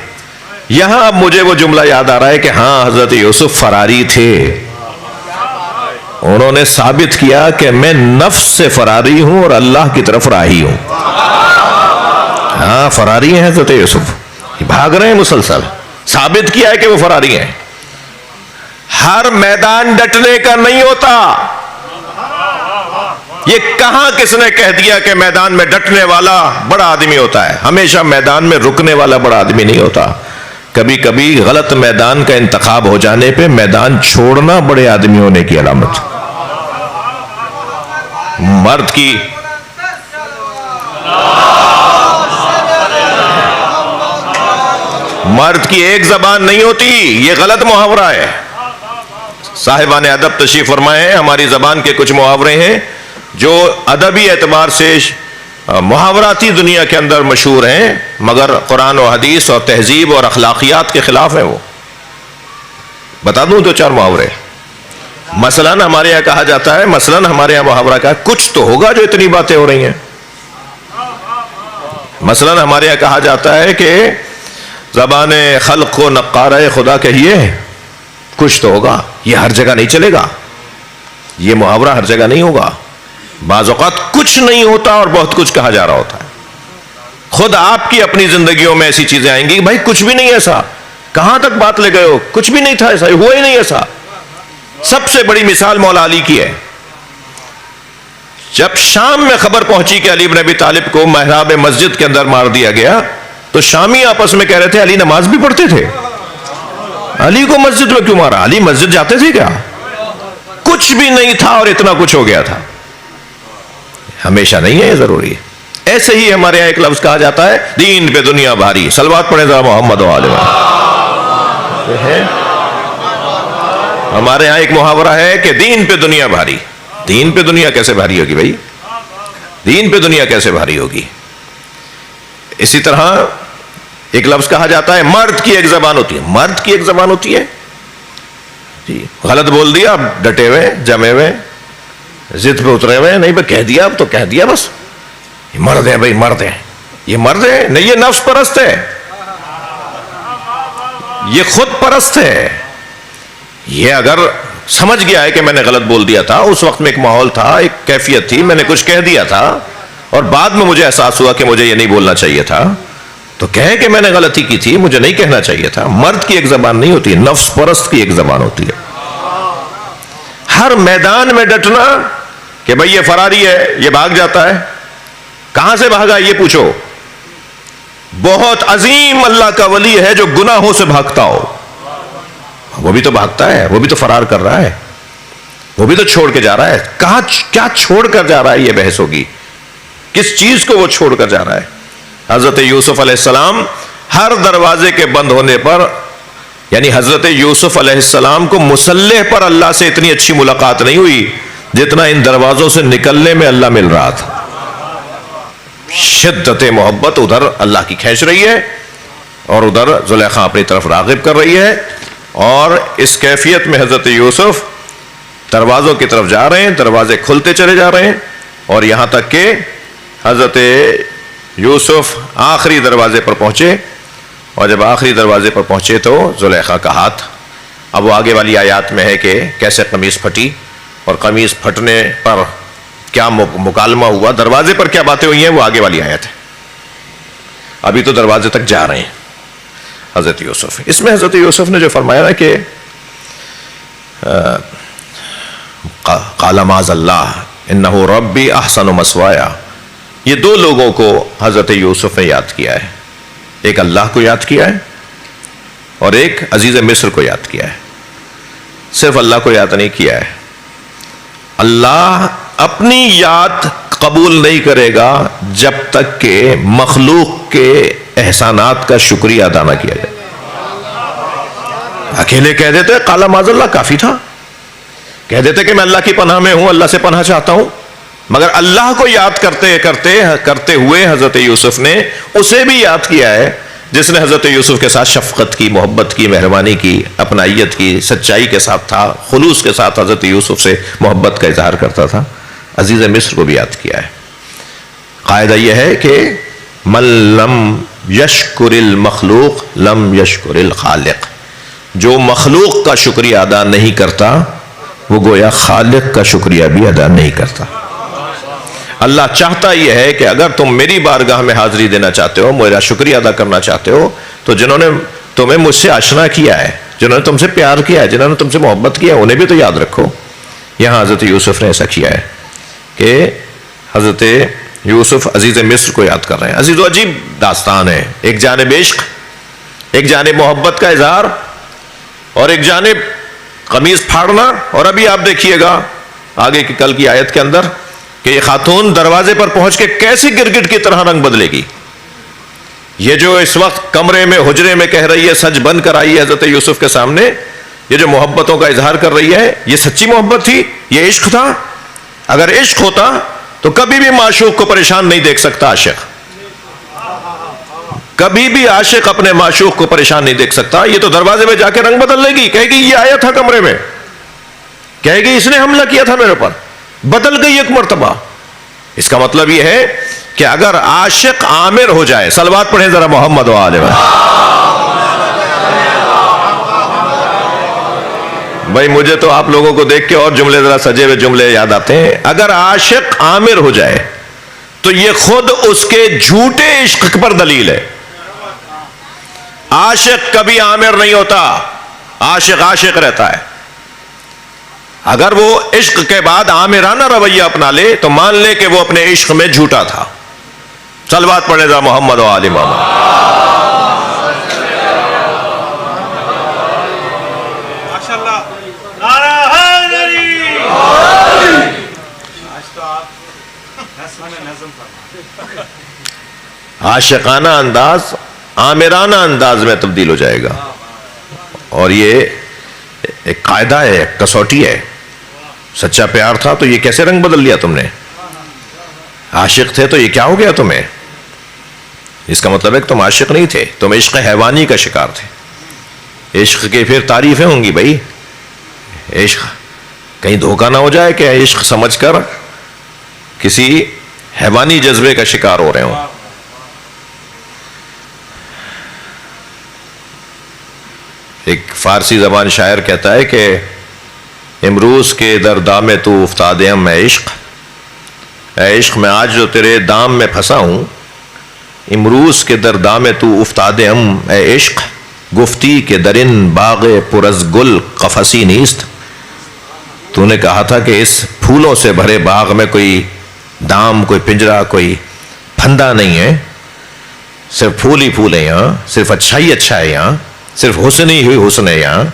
یہاں اب مجھے وہ جملہ یاد آ رہا ہے کہ ہاں حضرت یوسف فراری تھے، انہوں نے ثابت کیا کہ میں نفس سے فراری ہوں اور اللہ کی طرف راہی ہوں۔ ہاں فراری ہیں حضرت یوسف، بھاگ رہے ہیں مسلسل، ثابت کیا ہے کہ وہ فراری ہیں۔ ہر میدان ڈٹنے کا نہیں ہوتا۔ یہ کہاں کس نے کہہ دیا کہ میدان میں ڈٹنے والا بڑا آدمی ہوتا ہے؟ ہمیشہ میدان میں رکنے والا بڑا آدمی نہیں ہوتا۔ کبھی کبھی غلط میدان کا انتخاب ہو جانے پہ میدان چھوڑنا بڑے آدمی ہونے کی علامت۔ مرد کی ایک زبان نہیں ہوتی، یہ غلط محاورہ ہے۔ صاحبان ادب تشریف فرمائے ہیں، ہماری زبان کے کچھ محاورے ہیں جو ادبی اعتبار سے محاوراتی دنیا کے اندر مشہور ہیں، مگر قرآن و حدیث اور تہذیب اور اخلاقیات کے خلاف ہیں۔ وہ بتا دوں دو چار محاورے۔ مثلاً ہمارے یہاں کہا جاتا ہے، ہمارے یہاں محاورہ کا کچھ تو ہوگا جو اتنی باتیں ہو رہی ہیں۔ مثلاً ہمارے یہاں کہا جاتا ہے کہ زبان خلق کو نقارہ خدا کہیے، کچھ تو ہوگا۔ یہ ہر جگہ نہیں چلے گا، یہ محاورہ ہر جگہ نہیں ہوگا۔ بعض اوقات کچھ نہیں ہوتا اور بہت کچھ کہا جا رہا ہوتا ہے۔ خود آپ کی اپنی زندگیوں میں ایسی چیزیں آئیں گی، بھائی کچھ بھی نہیں ایسا، کہاں تک بات لے گئے ہو، کچھ بھی نہیں تھا ایسا، ہوا ہی نہیں ایسا۔ سب سے بڑی مثال مولا علی کی ہے۔ جب شام میں خبر پہنچی کہ علی بن ابی طالب کو محراب مسجد کے اندر مار دیا گیا، تو شامی آپس میں کہہ رہے تھے علی نماز بھی پڑھتے تھے، علی کو مسجد میں کیوں مارا؟ علی مسجد جاتے تھے کیا؟ کچھ بھی نہیں تھا اور اتنا کچھ ہو گیا تھا۔ ہمیشہ نہیں ہے، یہ ضروری ہے۔ ایسے ہی ہمارے یہاں ایک لفظ کہا جاتا ہے، دین پہ دنیا بھاری۔ صلوات پڑھیں ذرا محمد و آل محمد۔ ہمارے ہاں ایک محاورہ ہے کہ دین پہ دنیا بھاری۔ دین پہ دنیا کیسے بھاری ہوگی بھائی؟ دین پہ دنیا کیسے بھاری ہوگی؟ اسی طرح ایک لفظ کہا جاتا ہے، مرد کی ایک زبان ہوتی ہے۔ مرد کی ایک زبان ہوتی ہے جی، غلط بول دیا، اب ڈٹے ہوئے، جمے ہوئے، ضد پہ اترے ہوئے، نہیں بھائی کہہ دیا، اب تو کہہ دیا بس۔ یہ مرد ہیں بھائی، مرد ہیں، یہ مرد ہے نہیں، یہ نفس پرست ہے، یہ خود پرست ہے۔ یہ اگر سمجھ گیا ہے کہ میں نے غلط بول دیا تھا، اس وقت میں ایک ماحول تھا، ایک کیفیت تھی، میں نے کچھ کہہ دیا تھا اور بعد میں مجھے احساس ہوا کہ مجھے یہ نہیں بولنا چاہیے تھا، تو کہے کہ میں نے غلطی کی تھی، مجھے نہیں کہنا چاہیے تھا۔ مرد کی ایک زبان نہیں ہوتی، نفس پرست کی ایک زبان ہوتی ہے۔ ہر میدان میں ڈٹنا کہ بھئی یہ فراری ہے، یہ بھاگ جاتا ہے، کہاں سے بھاگا یہ پوچھو۔ بہت عظیم اللہ کا ولی ہے جو گناہوں سے بھاگتا ہو، وہ بھی تو بھاگتا ہے، وہ بھی تو فرار کر رہا ہے، وہ بھی تو چھوڑ کے جا رہا ہے۔ کہاں کیا چھوڑ کر جا رہا ہے، یہ بحث ہوگی، کس چیز کو وہ چھوڑ کر جا رہا ہے۔ حضرت یوسف علیہ السلام ہر دروازے کے بند ہونے پر، یعنی حضرت یوسف علیہ السلام کو مسلح پر اللہ سے اتنی اچھی ملاقات نہیں ہوئی جتنا ان دروازوں سے نکلنے میں اللہ مل رہا تھا۔ شدت محبت ادھر اللہ کی کھینچ رہی ہے اور ادھر زلیخا اپنی طرف راغب کر رہی ہے، اور اس کیفیت میں حضرت یوسف دروازوں کی طرف جا رہے ہیں، دروازے کھلتے چلے جا رہے ہیں، اور یہاں تک کہ حضرت یوسف آخری دروازے پر پہنچے، اور جب آخری دروازے پر پہنچے تو زلیخا کا ہاتھ، اب وہ آگے والی آیات میں ہے کہ کیسے قمیص پھٹی اور قمیص پھٹنے پر کیا مکالمہ ہوا، دروازے پر کیا باتیں ہوئی ہیں، وہ آگے والی آیت ہے۔ ابھی تو دروازے تک جا رہے ہیں حضرت یوسف۔ اس میں حضرت یوسف نے جو فرمایا نا کہ قال معاذ اللہ انہ ربی احسن مثوایا، یہ دو لوگوں کو حضرت یوسف نے یاد کیا ہے، ایک اللہ کو یاد کیا ہے اور ایک عزیز مصر کو یاد کیا ہے۔ صرف اللہ کو یاد نہیں کیا ہے، اللہ اپنی یاد قبول نہیں کرے گا جب تک کہ مخلوق کے احسانات کا شکریہ ادا نہ کیا جائے۔ اکیلے کہہ دیتے قال معاذ اللہ کافی تھا، کہہ دیتے کہ میں اللہ کی پناہ میں ہوں، اللہ سے پناہ چاہتا ہوں، مگر اللہ کو یاد کرتے ہوئے حضرت یوسف نے اسے بھی یاد کیا ہے جس نے حضرت یوسف کے ساتھ شفقت کی، محبت کی، مہربانی کی، اپنائیت کی، سچائی کے ساتھ تھا، خلوص کے ساتھ حضرت یوسف سے محبت کا اظہار کرتا تھا۔ عزیز مصر کو بھی یاد کیا ہے۔ قاعدہ یہ ہے کہ من لم یشکر المخلوق لم یشکر الخالق، جو مخلوق کا شکریہ ادا نہیں کرتا وہ گویا خالق کا شکریہ بھی ادا نہیں کرتا۔ اللہ چاہتا یہ ہے کہ اگر تم میری بارگاہ میں حاضری دینا چاہتے ہو، میرا شکریہ ادا کرنا چاہتے ہو، تو جنہوں نے تمہیں مجھ سے آشنا کیا ہے، جنہوں نے تم سے پیار کیا ہے، جنہوں نے تم سے محبت کیا ہے، انہیں بھی تو یاد رکھو۔ یہاں حضرت یوسف نے ایسا کیا ہے کہ حضرت یوسف عزیز مصر کو یاد کر رہے ہیں۔ عزیز و عجیب داستان ہے، ایک جانب عشق، ایک جانب محبت کا اظہار، اور ایک جانب قمیض پھاڑنا۔ اور ابھی آپ دیکھیے گا آگے کی کل کی آیت کے اندر کہ یہ خاتون دروازے پر پہنچ کے کیسی گرگٹ کی طرح رنگ بدلے گی۔ یہ جو اس وقت کمرے میں حجرے میں کہہ رہی ہے، سچ بند کر آئی ہے حضرت یوسف کے سامنے، یہ جو محبتوں کا اظہار کر رہی ہے، یہ سچی محبت تھی، یہ عشق تھا۔ اگر عشق ہوتا تو کبھی بھی معشوق کو پریشان نہیں دیکھ سکتا عاشق، کبھی بھی عاشق اپنے معشوق کو پریشان نہیں دیکھ سکتا۔ یہ تو دروازے میں جا کے رنگ بدل لے گی، کہے گی یہ آیا تھا کمرے میں، کہے گی اس نے حملہ کیا تھا میرے پر، بدل گئی ایک مرتبہ۔ اس کا مطلب یہ ہے کہ اگر عاشق عامر ہو جائے، صلوات پڑھیں ذرا محمد و آل بھائی، مجھے تو آپ لوگوں کو دیکھ کے اور جملے ذرا سجے ہوئے جملے یاد آتے ہیں۔ اگر عاشق عامر ہو جائے تو یہ خود اس کے جھوٹے عشق پر دلیل ہے۔ عاشق کبھی عامر نہیں ہوتا، عاشق عاشق رہتا ہے۔ اگر وہ عشق کے بعد عامرانہ رویہ اپنا لے تو مان لے کہ وہ اپنے عشق میں جھوٹا تھا۔ صلوات پڑھیں ذرا محمد و آل محمد۔ عاشقانہ انداز عامرانہ انداز میں تبدیل ہو جائے گا، اور یہ ایک قاعدہ ہے، ایک کسوٹی ہے۔ سچا پیار تھا تو یہ کیسے رنگ بدل لیا تم نے؟ عاشق تھے تو یہ کیا ہو گیا تمہیں؟ اس کا مطلب ہے کہ تم عاشق نہیں تھے، تم عشق حیوانی کا شکار تھے۔ عشق کی پھر تعریفیں ہوں گی بھائی، عشق کہیں دھوکہ نہ ہو جائے کہ عشق سمجھ کر کسی حیوانی جذبے کا شکار ہو رہے ہوں۔ ایک فارسی زبان شاعر کہتا ہے کہ امروز کے در دام تو افتادے ہم اے عشق، اے عشق میں آج جو تیرے دام میں پھنسا ہوں، امروز کے در دام تو افتادے ہم اے عشق، گفتی کے درن باغ پرز گل قفسی نیست۔ تو نے کہا تھا کہ اس پھولوں سے بھرے باغ میں کوئی دام، کوئی پنجرا، کوئی پھندا نہیں ہے، صرف پھول ہی پھول ہیں یہاں، صرف اچھا ہی اچھا ہے یہاں، صرف حسن ہی ہوئی حسن ہے یہاں،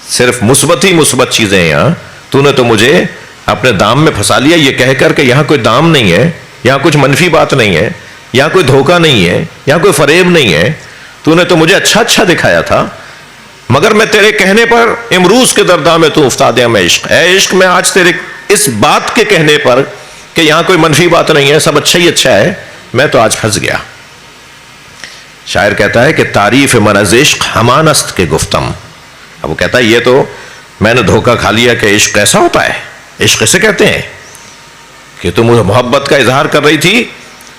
صرف مثبت ہی مثبت چیزیں ہیں یہاں۔ تو نے تو مجھے اپنے دام میں پھنسا لیا یہ کہہ کر کہ یہاں کوئی دام نہیں ہے، یہاں کچھ منفی بات نہیں ہے، یہاں کوئی دھوکہ نہیں ہے، یہاں کوئی فریب نہیں ہے۔ تو نے تو مجھے اچھا اچھا دکھایا تھا، مگر میں تیرے کہنے پر امروز کے در دام تو افتادے ہم اے عشق، اے عشق میں آج تیرے اس بات کے کہنے پر کہ یہاں کوئی منفی بات نہیں ہے، سب اچھا ہی اچھا ہے، میں تو آج پھنس گیا۔ شاعر کہتا ہے کہ تعریف من از عشق ہمان است کے گفتم۔ اب وہ کہتا ہے یہ تو میں نے دھوکہ کھا لیا کہ عشق کیسا ہوتا ہے، عشق اسے کہتے ہیں کہ تم محبت کا اظہار کر رہی تھی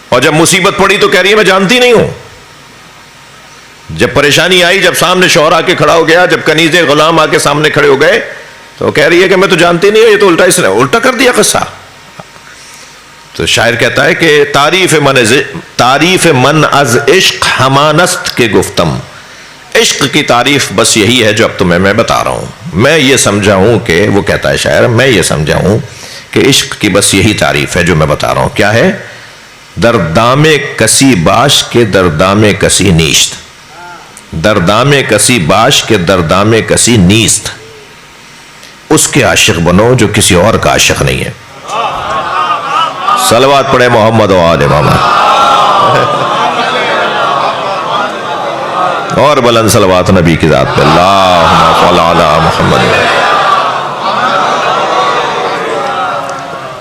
اور جب مصیبت پڑی تو کہہ رہی ہے میں جانتی نہیں ہوں۔ جب پریشانی آئی، جب سامنے شوہر آ کے کھڑا ہو گیا، جب کنیز غلام آ کے سامنے کھڑے ہو گئے تو کہہ رہی ہے کہ میں تو جانتی نہیں ہوں، یہ تو الٹا، اس نے الٹا کر دیا قصہ۔ تو شاعر کہتا ہے کہ تعریف من از عشق ہمانست کے گفتم، عشق کی تعریف بس یہی ہے جو اب تمہیں میں بتا رہا ہوں۔ میں یہ سمجھا ہوں کہ، وہ کہتا ہے شاعر، میں یہ سمجھا ہوں کہ عشق کی بس یہی تعریف ہے جو میں بتا رہا ہوں۔ کیا ہے؟ دردام کسی باش کے دردام کسی نیست، دردام کسی باش کے دردام کسی نیست، اس کے عاشق بنو جو کسی اور کا عاشق نہیں ہے۔ صلوات پڑھے محمد و آل محمد، اور بلند صلوات نبی کی ذات پہ، اللہم صل علی محمد۔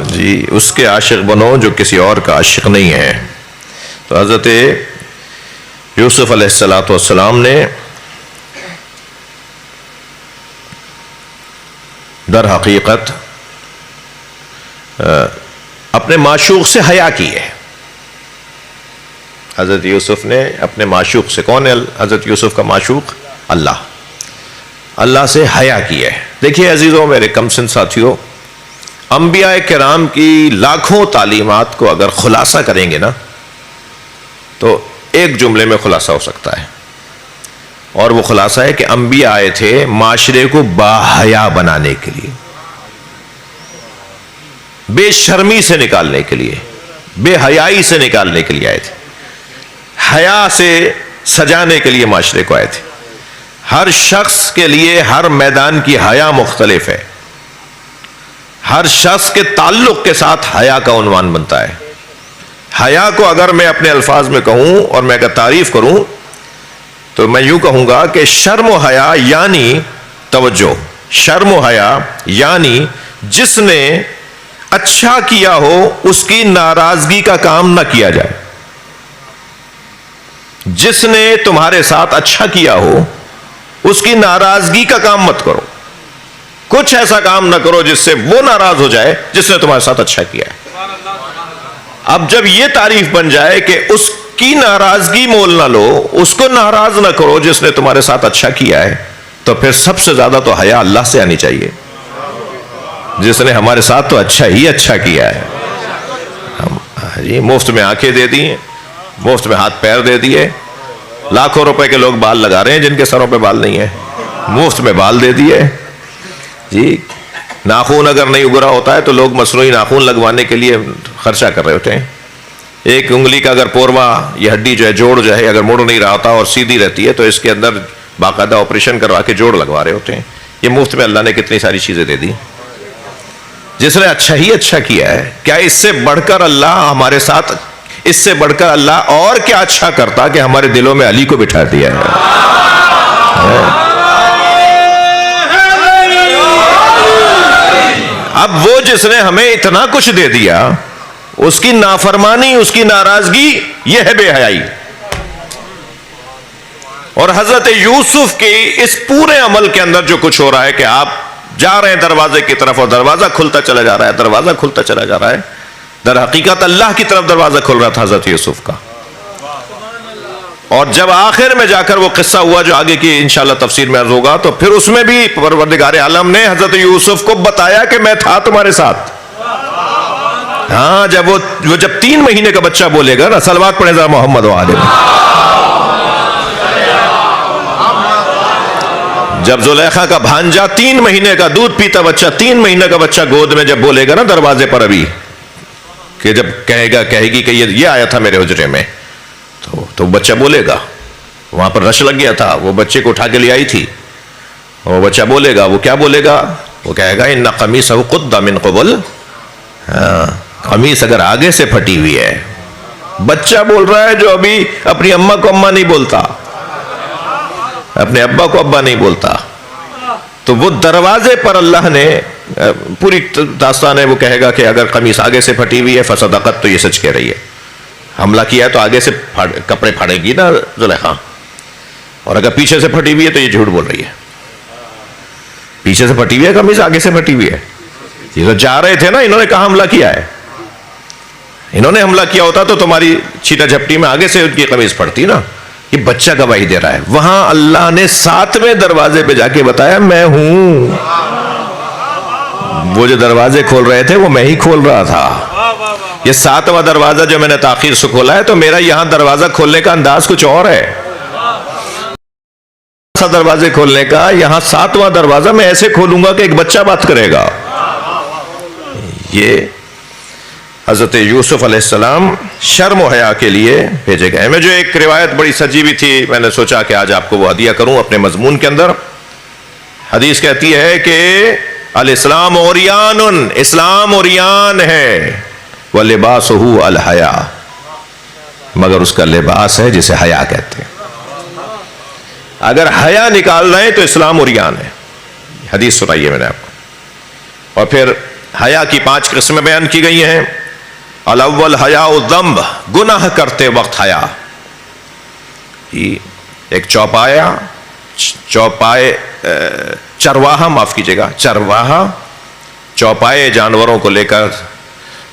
جی، اس کے عاشق بنو جو کسی اور کا عاشق نہیں ہے۔ تو حضرت یوسف علیہ السلام نے در حقیقت اپنے معشوق سے حیا کی ہے۔ حضرت یوسف نے اپنے معشوق سے، کون ہے حضرت یوسف کا معشوق؟ اللہ سے حیا کی ہے۔ دیکھیے عزیزوں، میرے کم سن ساتھیوں، انبیاء کرام کی لاکھوں تعلیمات کو اگر خلاصہ کریں گے نا تو ایک جملے میں خلاصہ ہو سکتا ہے، اور وہ خلاصہ ہے کہ انبیاء آئے تھے معاشرے کو باحیا بنانے کے لیے، بے شرمی سے نکالنے کے لیے، بے حیائی سے نکالنے کے لیے آئے تھے، حیا سے سجانے کے لیے معاشرے کو آئے تھے۔ ہر شخص کے لیے ہر میدان کی حیا مختلف ہے، ہر شخص کے تعلق کے ساتھ حیا کا عنوان بنتا ہے۔ حیا کو اگر میں اپنے الفاظ میں کہوں اور میں اگر تعریف کروں تو میں یوں کہوں گا کہ شرم و حیا یعنی توجہ، شرم و حیا یعنی جس نے اچھا کیا ہو اس کی ناراضگی کا کام نہ کیا جائے، جس نے تمہارے ساتھ اچھا کیا ہو اس کی ناراضگی کا کام مت کرو، کچھ ایسا کام نہ کرو جس سے وہ ناراض ہو جائے جس نے تمہارے ساتھ اچھا کیا ہے۔ اب جب یہ تعریف بن جائے کہ اس کی ناراضگی مول نہ لو، اس کو ناراض نہ کرو جس نے تمہارے ساتھ اچھا کیا ہے، تو پھر سب سے زیادہ تو حیا اللہ سے آنی چاہیے جس نے ہمارے ساتھ تو اچھا ہی اچھا کیا ہے۔ جی مفت میں آنکھیں دے دی، مفت میں ہاتھ پیر دے دیے، لاکھوں روپے کے لوگ بال لگا رہے ہیں جن کے سروں پہ بال نہیں ہیں، مفت میں بال دے دیے۔ جی ناخون اگر نہیں اگرا ہوتا ہے تو لوگ مصنوعی ناخون لگوانے کے لیے خرچہ کر رہے ہوتے ہیں۔ ایک انگلی کا اگر پوروا یہ ہڈی جو ہے جوڑ جو ہے اگر مڑ نہیں رہا ہوتا اور سیدھی رہتی ہے تو اس کے اندر باقاعدہ آپریشن کروا کے جوڑ لگوا رہے ہوتے ہیں۔ یہ مفت میں اللہ نے کتنی ساری چیزیں دے دی جس نے اچھا ہی اچھا کیا ہے۔ کیا اس سے بڑھ کر اللہ ہمارے ساتھ، اس سے بڑھ کر اللہ اور کیا اچھا کرتا کہ ہمارے دلوں میں علی کو بٹھا دیا ہے۔ اب وہ جس نے ہمیں اتنا کچھ دے دیا، اس کی نافرمانی، اس کی ناراضگی، یہ ہے بے حیائی۔ اور حضرت یوسف کے اس پورے عمل کے اندر جو کچھ ہو رہا ہے کہ آپ جا رہے ہیں دروازے کی طرف اور دروازہ کھلتا چلا جا رہا ہے، دروازہ کھلتا چلا جا رہا ہے، در حقیقت اللہ کی طرف دروازہ کھل رہا تھا حضرت یوسف کا۔ اور جب آخر میں جا کر وہ قصہ ہوا جو آگے کی انشاءاللہ تفسیر میں عرض ہوگا، تو پھر اس میں بھی پروردگار عالم نے حضرت یوسف کو بتایا کہ میں تھا تمہارے ساتھ۔ ہاں جب وہ جب 3 مہینے کا بچہ بولے گا نا، صلوات پڑھیں ذرا محمد و آل محمد۔ جب زلیخا کا بھانجا 3 مہینے کا دودھ پیتا بچہ، 3 مہینے کا بچہ گود میں جب بولے گا نا دروازے پر، ابھی کہ جب کہے گی کہ یہ آیا تھا میرے حجرے میں، تو بچہ بولے گا۔ وہاں پر رش لگ گیا تھا، وہ بچے کو اٹھا کے لے آئی تھی، وہ بچہ بولے گا، وہ کیا بولے گا؟ وہ کہے گا ان قمیصہ قد من قبل، قمیص اگر آگے سے پھٹی ہوئی ہے۔ بچہ بول رہا ہے جو ابھی اپنی اماں کو اماں نہیں بولتا، اپنے ابا کو ابا نہیں بولتا۔ تو وہ دروازے پر اللہ نے پوری داستان ہے، وہ کہے گا کہ اگر قمیص آگے سے پھٹی ہوئی ہے فصدقت، تو یہ سچ کہہ رہی ہے، حملہ کیا ہے تو آگے سے کپڑے پھاڑے گی نا زلیخا، اور اگر پیچھے سے پھٹی ہوئی ہے تو یہ جھوٹ بول رہی ہے۔ پیچھے سے پھٹی ہوئی ہے قمیص، آگے سے پھٹی ہوئی ہے۔ یہ تو جا رہے تھے نا، انہوں نے کہاں حملہ کیا ہے؟ انہوں نے حملہ کیا ہوتا تو تمہاری چھیٹا جھپٹی میں آگے سے ان کی قمیص پھٹتی نا۔ یہ بچہ گواہی دے رہا ہے۔ وہاں اللہ نے 7ویں دروازے پہ جا کے بتایا میں ہوں، وہ جو دروازے کھول رہے تھے وہ میں ہی کھول رہا تھا۔ یہ 7واں دروازہ جو میں نے تاخیر سے کھولا ہے، تو میرا یہاں دروازہ کھولنے کا انداز کچھ اور ہے۔ دروازے کھولنے کا یہاں 7واں دروازہ میں ایسے کھولوں گا کہ ایک بچہ بات کرے گا۔ یہ حضرت یوسف علیہ السلام شرم و حیا کے لیے بھیجے گئے۔ میں جو ایک روایت بڑی سجی ہوئی تھی، میں نے سوچا کہ آج آپ کو وہ ہدیہ کروں اپنے مضمون کے اندر۔ حدیث کہتی ہے کہ الاسلام عریان، اسلام عریان ہے، وَلِبَاسُهُ الْحَيَاءُ، مگر اس کا لباس ہے جسے حیا کہتے ہیں۔ اگر حیا نکال رہے ہیں تو اسلام عریان ہے۔ حدیث سنائیے میں نے آپ کو۔ اور پھر حیا کی 5 قسمیں بیان کی گئی ہیں۔ الاول حیاء الذنب، گناہ کرتے وقت حیا۔ ایک چرواہا، معاف کیجیے گا، چرواہا چوپائے جانوروں کو لے کر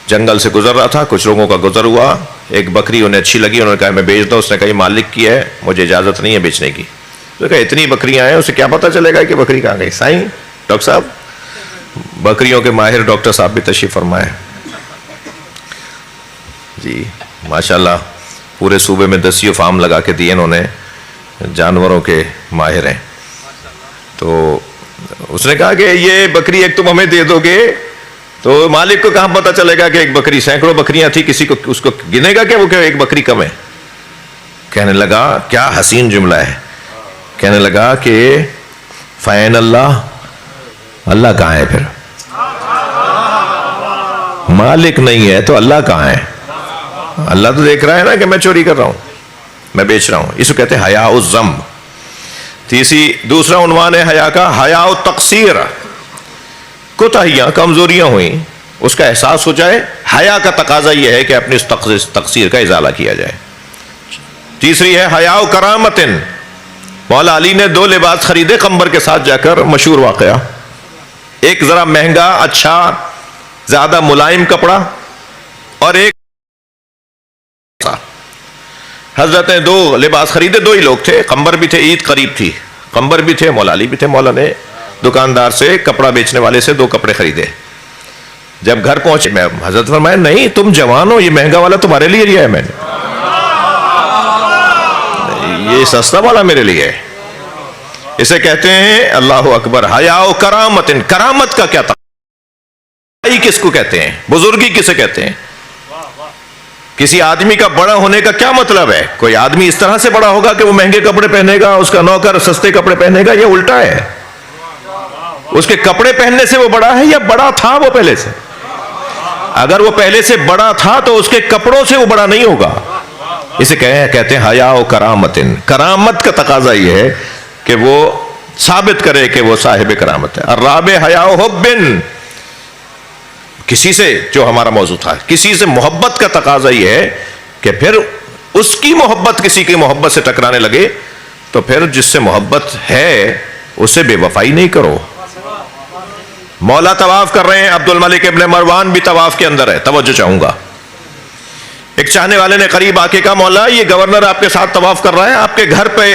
جنگل سے گزر رہا تھا، کچھ لوگوں کا گزر ہوا، ایک بکری انہیں اچھی لگی، انہوں نے کہا میں بیچ دو، اس نے کہا مالک کی ہے، مجھے اجازت نہیں ہے بیچنے کی۔ تو کہا اتنی بکریاں ہیں، اسے کیا پتہ چلے گا کہ بکری کہاں گئی؟ سائیں ڈاکٹر صاحب بکریوں کے ماہر ڈاکٹر صاحب بھی تشریف فرمائے جی، ماشاءاللہ پورے صوبے میں 10 فارم لگا کے دیے انہوں نے، جانوروں کے ماہر ہیں. تو اس نے کہا کہ یہ بکری ایک تم ہمیں دے دو گے تو مالک کو کہاں پتہ چلے گا کہ ایک بکری، سینکڑوں بکریاں تھی، کسی کو اس کو گنے گا کہ وہ کہ ایک بکری کم ہے. کہنے لگا کیا حسین جملہ ہے، کہنے لگا کہ فین اللہ، اللہ کہاں ہے؟ پھر مالک نہیں ہے تو اللہ کہاں ہے؟ اللہ تو دیکھ رہا ہے نا کہ میں چوری کر رہا ہوں، میں بیچ رہا ہوں. اس کو کہتے ہیں حیاء الذم. دوسرا عنوان ہے حیا کا، حیاء التقصیر. کوتاہیاں، کمزوریاں ہوئیں، اس کا احساس ہو جائے. حیا کا تقاضا یہ ہے کہ اپنی اس تقصیر کا ازالہ کیا جائے. تیسری ہے حیاء کرامت. مولا علی نے 2 لباس خریدے قمبر کے ساتھ جا کر، مشہور واقعہ. ایک ذرا مہنگا، اچھا، زیادہ ملائم کپڑا، اور ایک حضرت نے 2 لباس خریدے. 2 ہی لوگ تھے، قمبر بھی تھے، عید قریب تھی، قمبر بھی تھے، مولا علی بھی تھے. مولا نے دکاندار سے، کپڑا بیچنے والے سے 2 کپڑے خریدے. جب گھر پہنچے میں حضرت فرمایا نہیں تم جوان ہو، یہ مہنگا والا تمہارے لیے لیا ہے میں نے، یہ سستا والا میرے لیے ہے. اسے کہتے ہیں اللہ اکبر حیاء کرامت. کرامت کا کیا تقاضا، کس کو کہتے ہیں، بزرگی کسے کہتے ہیں؟ کسی آدمی کا بڑا ہونے کا کیا مطلب ہے؟ کوئی آدمی اس طرح سے بڑا ہوگا کہ وہ مہنگے کپڑے پہنے گا، اس کا نوکر سستے کپڑے پہنے گا، یہ الٹا ہے. اس کے کپڑے پہننے سے وہ بڑا ہے یا بڑا تھا وہ پہلے سے؟ اگر وہ پہلے سے بڑا تھا تو اس کے کپڑوں سے وہ بڑا نہیں ہوگا. اسے کہتے ہیں حیاء کرامت. کرامت کا تقاضا یہ ہے کہ وہ ثابت کرے کہ وہ صاحب کرامت ہے. الرابع حیاء حب. کسی سے، جو ہمارا موضوع تھا، کسی سے محبت کا تقاضا یہ ہے کہ پھر اس کی محبت کسی کی محبت سے ٹکرانے لگے تو پھر جس سے محبت ہے اسے بے وفائی نہیں کرو. مولا طواف کر رہے ہیں، عبد الملک ابن مروان بھی طواف کے اندر ہے. توجہ چاہوں گا. ایک چاہنے والے نے قریب آ کے کہا مولا یہ گورنر آپ کے ساتھ طواف کر رہا ہے، آپ کے گھر پہ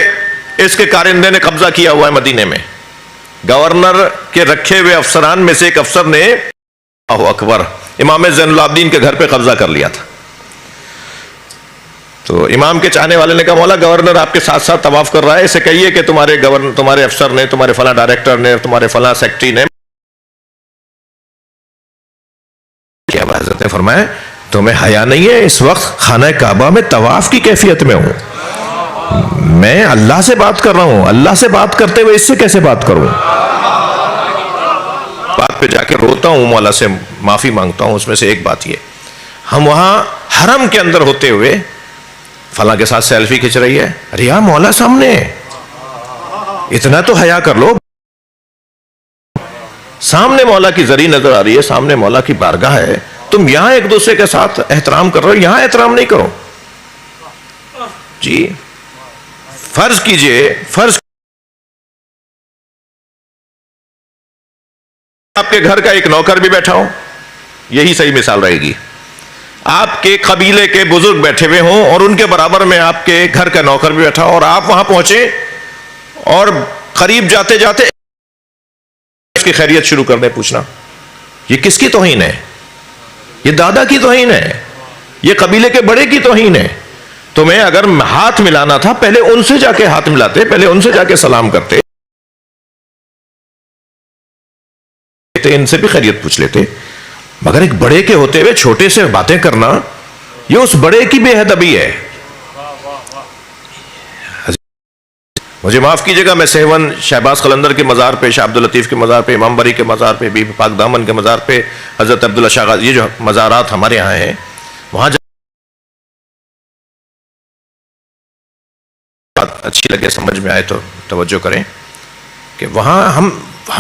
اس کے کارندے نے قبضہ کیا ہوا ہے مدینے میں. گورنر کے رکھے ہوئے افسران میں سے ایک افسر نے اللہ اکبر امام زین العابدین کے گھر پہ قبضہ کر لیا تھا. تو امام کے چاہنے والے نے کہا مولا گورنر آپ کے ساتھ ساتھ طواف کر رہا ہے، اسے کہیے کہ تمہارے افسر نے، تمہارے فلاں ڈائریکٹر نے، تمہارے فلاں سیکٹری نے کیا. حضرت نے فرمایا تمہیں حیا نہیں ہے؟ اس وقت خانہ کعبہ میں طواف کی کیفیت میں ہوں، میں اللہ سے بات کر رہا ہوں، اللہ سے بات کرتے ہوئے اس سے کیسے بات کروں؟ بات پہ جا کے روتا ہوں، مولا سے معافی مانگتا ہوں. اس میں سے ایک بات یہ، ہم وہاں حرم کے اندر ہوتے ہوئے فلاں کے ساتھ سیلفی کھچ رہی ہے، ارے یار مولا سامنے، اتنا تو حیا کر لو. سامنے مولا کی زری نظر آ رہی ہے، سامنے مولا کی بارگاہ ہے، تم یہاں ایک دوسرے کے ساتھ احترام کر رہے ہو، یہاں احترام نہیں کرو. جی فرض کیجئے، آپ کے گھر کا ایک نوکر بھی بیٹھا ہو، یہی صحیح مثال رہے گی. آپ کے قبیلے کے بزرگ بیٹھے ہوئے ہوں اور ان کے برابر میں آپ کے گھر کا نوکر بھی بیٹھا ہو، اور آپ وہاں پہنچے اور قریب جاتے جاتے اس کی خیریت شروع کر دیں پوچھنا. یہ کس کی توہین ہے؟ یہ دادا کی توہین ہے، یہ قبیلے کے بڑے کی توہین ہے. تمہیں اگر ہاتھ ملانا تھا پہلے ان سے جا کے ہاتھ ملاتے، پہلے ان سے جا کے سلام کرتے، ان سے بھی خیریت پوچھ لیتے. مگر ایک بڑے کے ہوتے ہوئے چھوٹے سے باتیں کرنا، یہ اس بڑے کی بے ادبی ہے. مجھے معاف کیجئے گا، میں سہون شہباز قلندر کے مزار پہ، شاہ عبد اللطیف کے مزار پہ، امام بری کے مزار پہ، بی بی پاک دامن کے مزار پہ، حضرت عبداللہ شاہ غازی، یہ جو مزارات ہمارے یہاں ہیں، وہاں بات اچھی لگے، سمجھ میں آئے تو توجہ کریں کہ وہاں ہم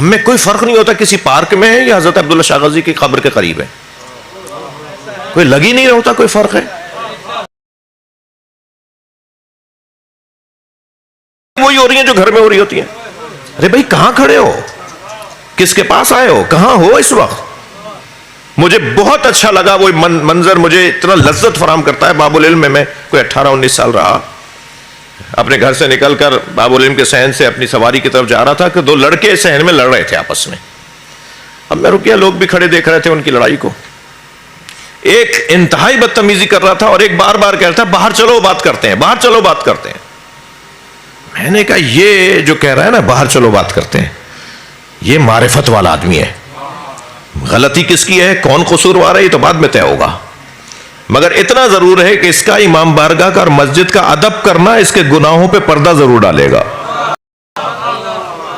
میں کوئی فرق نہیں ہوتا کسی پارک میں ہے یا حضرت عبداللہ شاہ غازی کی قبر کے قریب ہے، کوئی لگ ہی نہیں ہوتا کوئی فرق ہے. وہی ہو رہی ہیں جو گھر میں ہو رہی ہوتی ہیں. ارے بھائی کہاں کھڑے ہو، کس کے پاس آئے ہو، کہاں ہو اس وقت؟ مجھے بہت اچھا لگا وہ منظر، مجھے اتنا لذت فراہم کرتا ہے. باب العلم میں کوئی 18-19 سال رہا، اپنے گھر سے نکل کر باب العلم کے صحن سے اپنی سواری کی طرف جا رہا تھا کہ 2 لڑکے صحن میں لڑ رہے تھے آپس میں. اب میں رکیا، لوگ بھی کھڑے دیکھ رہے تھے ان کی لڑائی کو. ایک انتہائی بدتمیزی کر رہا تھا اور ایک بار بار کہہ رہا تھا باہر چلو بات کرتے ہیں، باہر چلو بات کرتے ہیں. میں نے کہا یہ جو کہہ رہا ہے نا باہر چلو بات کرتے ہیں، یہ معرفت والا آدمی ہے. غلطی کس کی ہے، کون قصوروار ہے، یہ تو بعد میں طے ہوگا، مگر اتنا ضرور ہے کہ اس کا امام بارگاہ کا اور مسجد کا ادب کرنا اس کے گناہوں پہ پردہ ضرور ڈالے گا.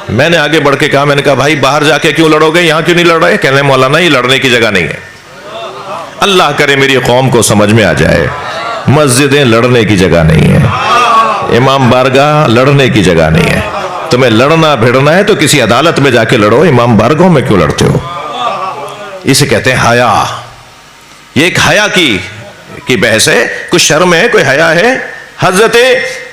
میں نے آگے بڑھ کے کہا، میں نے کہا بھائی باہر جا کے کیوں لڑو گے، یہاں کیوں نہیں لڑ رہے؟ کہنے مولانا یہ لڑنے کی جگہ نہیں ہے. اللہ کرے میری قوم کو سمجھ میں آ جائے، مسجدیں لڑنے کی جگہ نہیں ہے، امام بارگاہ لڑنے کی جگہ نہیں ہے. تمہیں لڑنا بھیڑنا ہے تو کسی عدالت میں جا کے لڑو، امام بارگاہوں میں کیوں لڑتے ہو؟ اسے کہتے ہیں حیا. یہ ایک حیا کی بحث ہے. کوئی شرم ہے، کوئی حیا ہے؟ حضرت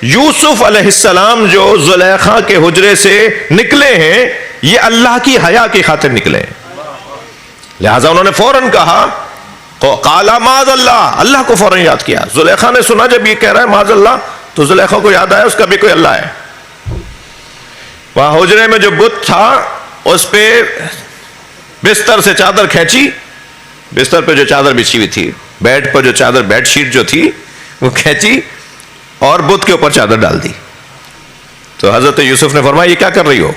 یوسف علیہ السلام جو زلیخا کے حجرے سے نکلے ہیں، یہ اللہ کی حیا کی خاطر نکلے ہیں. لہٰذا انہوں نے فوراً کہا قال معاذ اللہ، اللہ کو فوراً یاد کیا. زلیخا نے سنا جب یہ کہہ رہا ہے معاذ اللہ تو زلیخا کو یاد آیا اس کا بھی کوئی اللہ ہے. وہاں حجرے میں جو بت تھا اس پہ بستر سے چادر کھینچی، بستر پہ جو چادر بچھی ہوئی تھی، بیڈ پر جو چادر، بیڈ شیٹ جو تھی وہ کھینچی اور بت کے اوپر چادر ڈال دی. تو حضرت یوسف نے فرمایا یہ کیا کر رہی ہو؟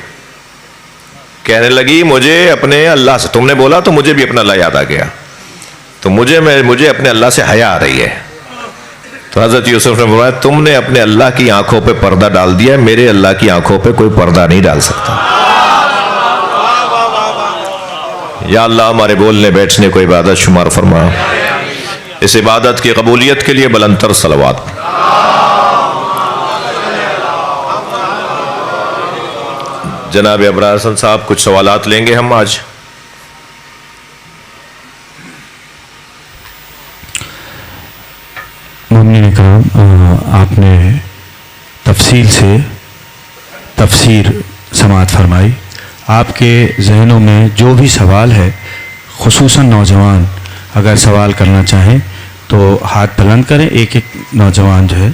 کہنے لگی مجھے اپنے اللہ سے، تم نے بولا تو مجھے بھی اپنا اللہ یاد آ گیا، تو مجھے اپنے اللہ سے حیا آ رہی ہے. تو حضرت یوسف نے فرمایا تم نے اپنے اللہ کی آنکھوں پہ پردہ ڈال دیا ہے، میرے اللہ کی آنکھوں پہ کوئی پردہ نہیں ڈال سکتا. یا اللہ ہمارے بولنے بیٹھنے کو عبادت شمار فرما. اس عبادت کی قبولیت کے لیے بلند تر صلوات. جناب ابرار حسن صاحب کچھ سوالات لیں گے ہم آج. مومنین کرام، آپ نے تفسیر سماعت فرمائی. آپ کے ذہنوں میں جو بھی سوال ہے، خصوصاً نوجوان اگر سوال کرنا چاہیں تو ہاتھ بلند کریں. ایک نوجوان جو ہے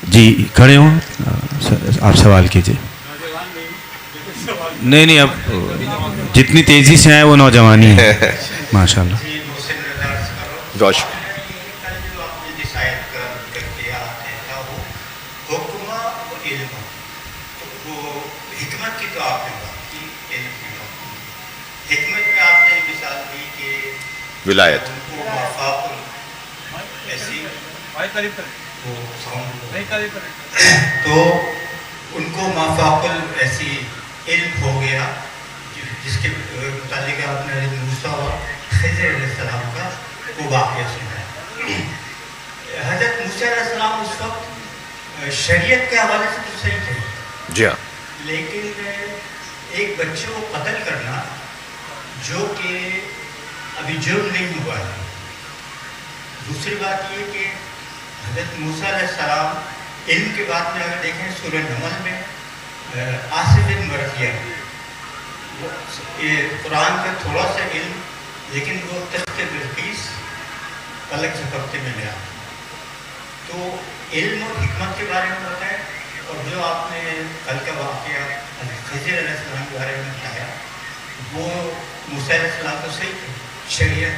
جی کھڑے ہوں، آپ سوال کیجئے. نہیں اب جتنی تیزی سے آئے وہ نوجوانی ہے ماشاء اللہ. جوش ولایت تو ان کو مافاقل ایسی علم ہو گیا جس کے متعلق آپ نے موسیٰ اور خضر علیہ السلام کا وہ واقعہ سنا ہے. حضرت موسیٰ علیہ السلام اس وقت شریعت کے حوالے سے تو صحیح تھے، جی ہاں، لیکن ایک بچے کو قتل کرنا جو کہ ابھی جرم نہیں ہوا ہے. دوسری بات یہ کہ حضرت موسیٰ علیہ السلام علم کے بات میں اگر دیکھیں سورہ نمل میں آصف بن برقیہ، قرآن کا تھوڑا سا علم لیکن وہ تخت بلقیس پلک جھپکتے میں لیا. تو علم اور حکمت کے بارے میں بتائیں. اور جو آپ نے کل کا واقعہ خضر علیہ السلام کے بارے میں بتایا وہ موسیٰ علیہ السلام تو صحیح تھے. شریعت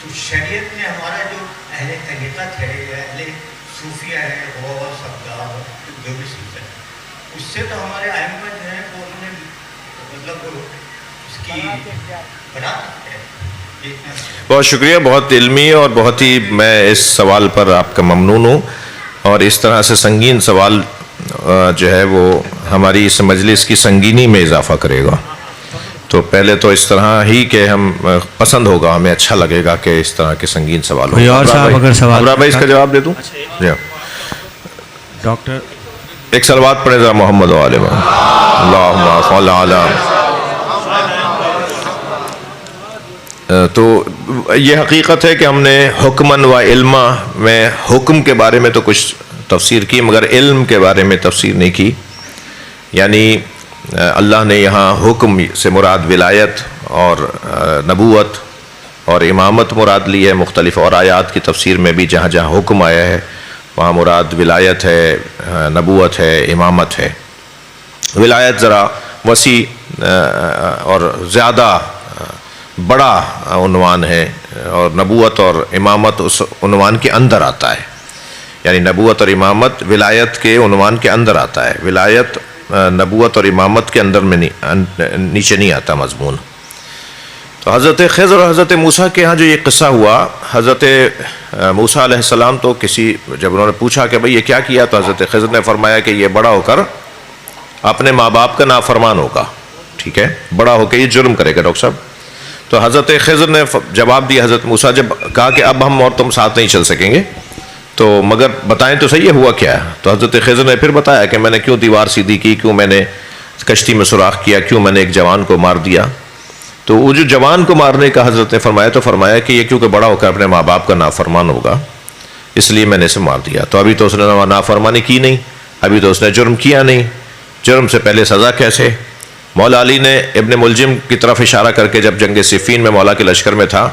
تو شریعت میں ہمارا جو اہل طریقت ہے یا اہل صوفیہ ہے، غور سبدار جو بھی سلسلہ ہے، اس سے تو ہمارے ائمہ جو ہیں وہ انہوں نے مطلب اس کی برات ہے. بہت شکریہ، بہت علمی اور بہت ہی میں اس سوال پر آپ کا ممنون ہوں. اور اس طرح سے سنگین سوال جو ہے وہ ہماری اس مجلس کی سنگینی میں اضافہ کرے گا. تو پہلے تو اس طرح ہی کہ ہم پسند ہوگا، ہمیں اچھا لگے گا کہ اس طرح کے سنگین سوال ہوں. ابرار بھائی اس کا جواب دے دوں. جی ڈاکٹر ایک صلوات پڑھے ذرا محمد و آل محمد. اللہم صل علی. تو یہ حقیقت ہے کہ ہم نے حکماً و علما میں حکم کے بارے میں تو کچھ تفسیر کی مگر علم کے بارے میں تفسیر نہیں کی. یعنی اللہ نے یہاں حکم سے مراد ولایت اور نبوت اور امامت مراد لی ہے. مختلف اور آیات کی تفسیر میں بھی جہاں جہاں حکم آیا ہے وہاں مراد ولایت ہے، نبوت ہے، امامت ہے. ولایت ذرا وسیع اور زیادہ بڑا عنوان ہے، اور نبوت اور امامت اس عنوان کے اندر آتا ہے، یعنی نبوت اور امامت ولایت کے عنوان کے اندر آتا ہے، ولایت نبوت اور امامت کے اندر میں نیچے نہیں آتا مضمون۔ تو حضرت خضر اور حضرت موسیٰ کے ہاں جو یہ قصہ ہوا، حضرت موسیٰ علیہ السلام تو جب انہوں نے پوچھا کہ بھئی یہ کیا کیا، تو حضرت خضر نے فرمایا کہ یہ بڑا ہو کر اپنے ماں باپ کا نافرمان ہوگا، ٹھیک ہے، بڑا ہو کے یہ جرم کرے گا ڈاکٹر صاحب۔ تو حضرت خضر نے جواب دیا حضرت موسیٰ، جب کہا کہ اب ہم اور تم ساتھ نہیں چل سکیں گے، تو مگر بتائیں تو صحیح ہوا کیا ہے۔ تو حضرت خضر نے پھر بتایا کہ میں نے کیوں دیوار سیدھی کی، کیوں میں نے کشتی میں سوراخ کیا، کیوں میں نے ایک جوان کو مار دیا۔ تو وہ جو جوان کو مارنے کا حضرت نے فرمایا، تو فرمایا کہ یہ کیونکہ بڑا ہو کر اپنے ماں باپ کا نافرمان ہوگا، اس لیے میں نے اسے مار دیا۔ تو ابھی تو اس نے نافرمانی کی نہیں، ابھی تو اس نے جرم کیا نہیں، جرم سے پہلے سزا کیسے؟ مولا علی نے ابن ملجم کی طرف اشارہ کر کے جب جنگ صفین میں مولا کے لشکر میں تھا،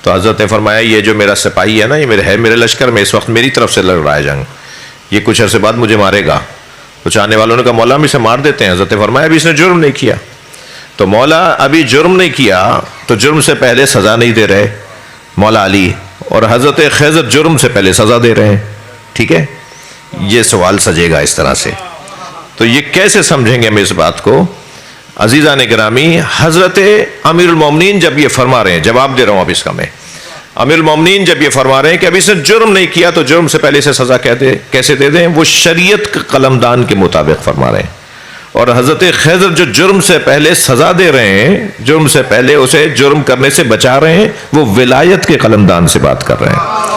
تو حضرت نے فرمایا یہ جو میرا سپاہی ہے نا، یہ میرے لشکر میں اس وقت میری طرف سے لڑ رہا ہے جنگ، یہ کچھ عرصے بعد مجھے مارے گا۔ تو چاہنے والوں نے کہا مولا ہم اسے مار دیتے ہیں۔ حضرت نے فرمایا ابھی اس نے جرم نہیں کیا۔ تو مولا ابھی جرم نہیں کیا تو جرم سے پہلے سزا نہیں دے رہے مولا علی، اور حضرت خضر جرم سے پہلے سزا دے رہے ہیں، ٹھیک ہے، یہ سوال سجے گا اس طرح سے۔ تو یہ کیسے سمجھیں گے ہم اس بات کو؟ عزیزان گرامی، حضرت امیر المومنین جب یہ فرما رہے ہیں، جواب دے رہا ہوں اب اس کا میں، امیر المومنین جب یہ فرما رہے ہیں کہ اب اس نے جرم نہیں کیا تو جرم سے پہلے سے سزا کیسے دے دیں، وہ شریعت کے قلمدان کے مطابق فرما رہے ہیں۔ اور حضرت خضر جو جرم سے پہلے سزا دے رہے ہیں، جرم سے پہلے اسے جرم کرنے سے بچا رہے ہیں، وہ ولایت کے قلمدان سے بات کر رہے ہیں۔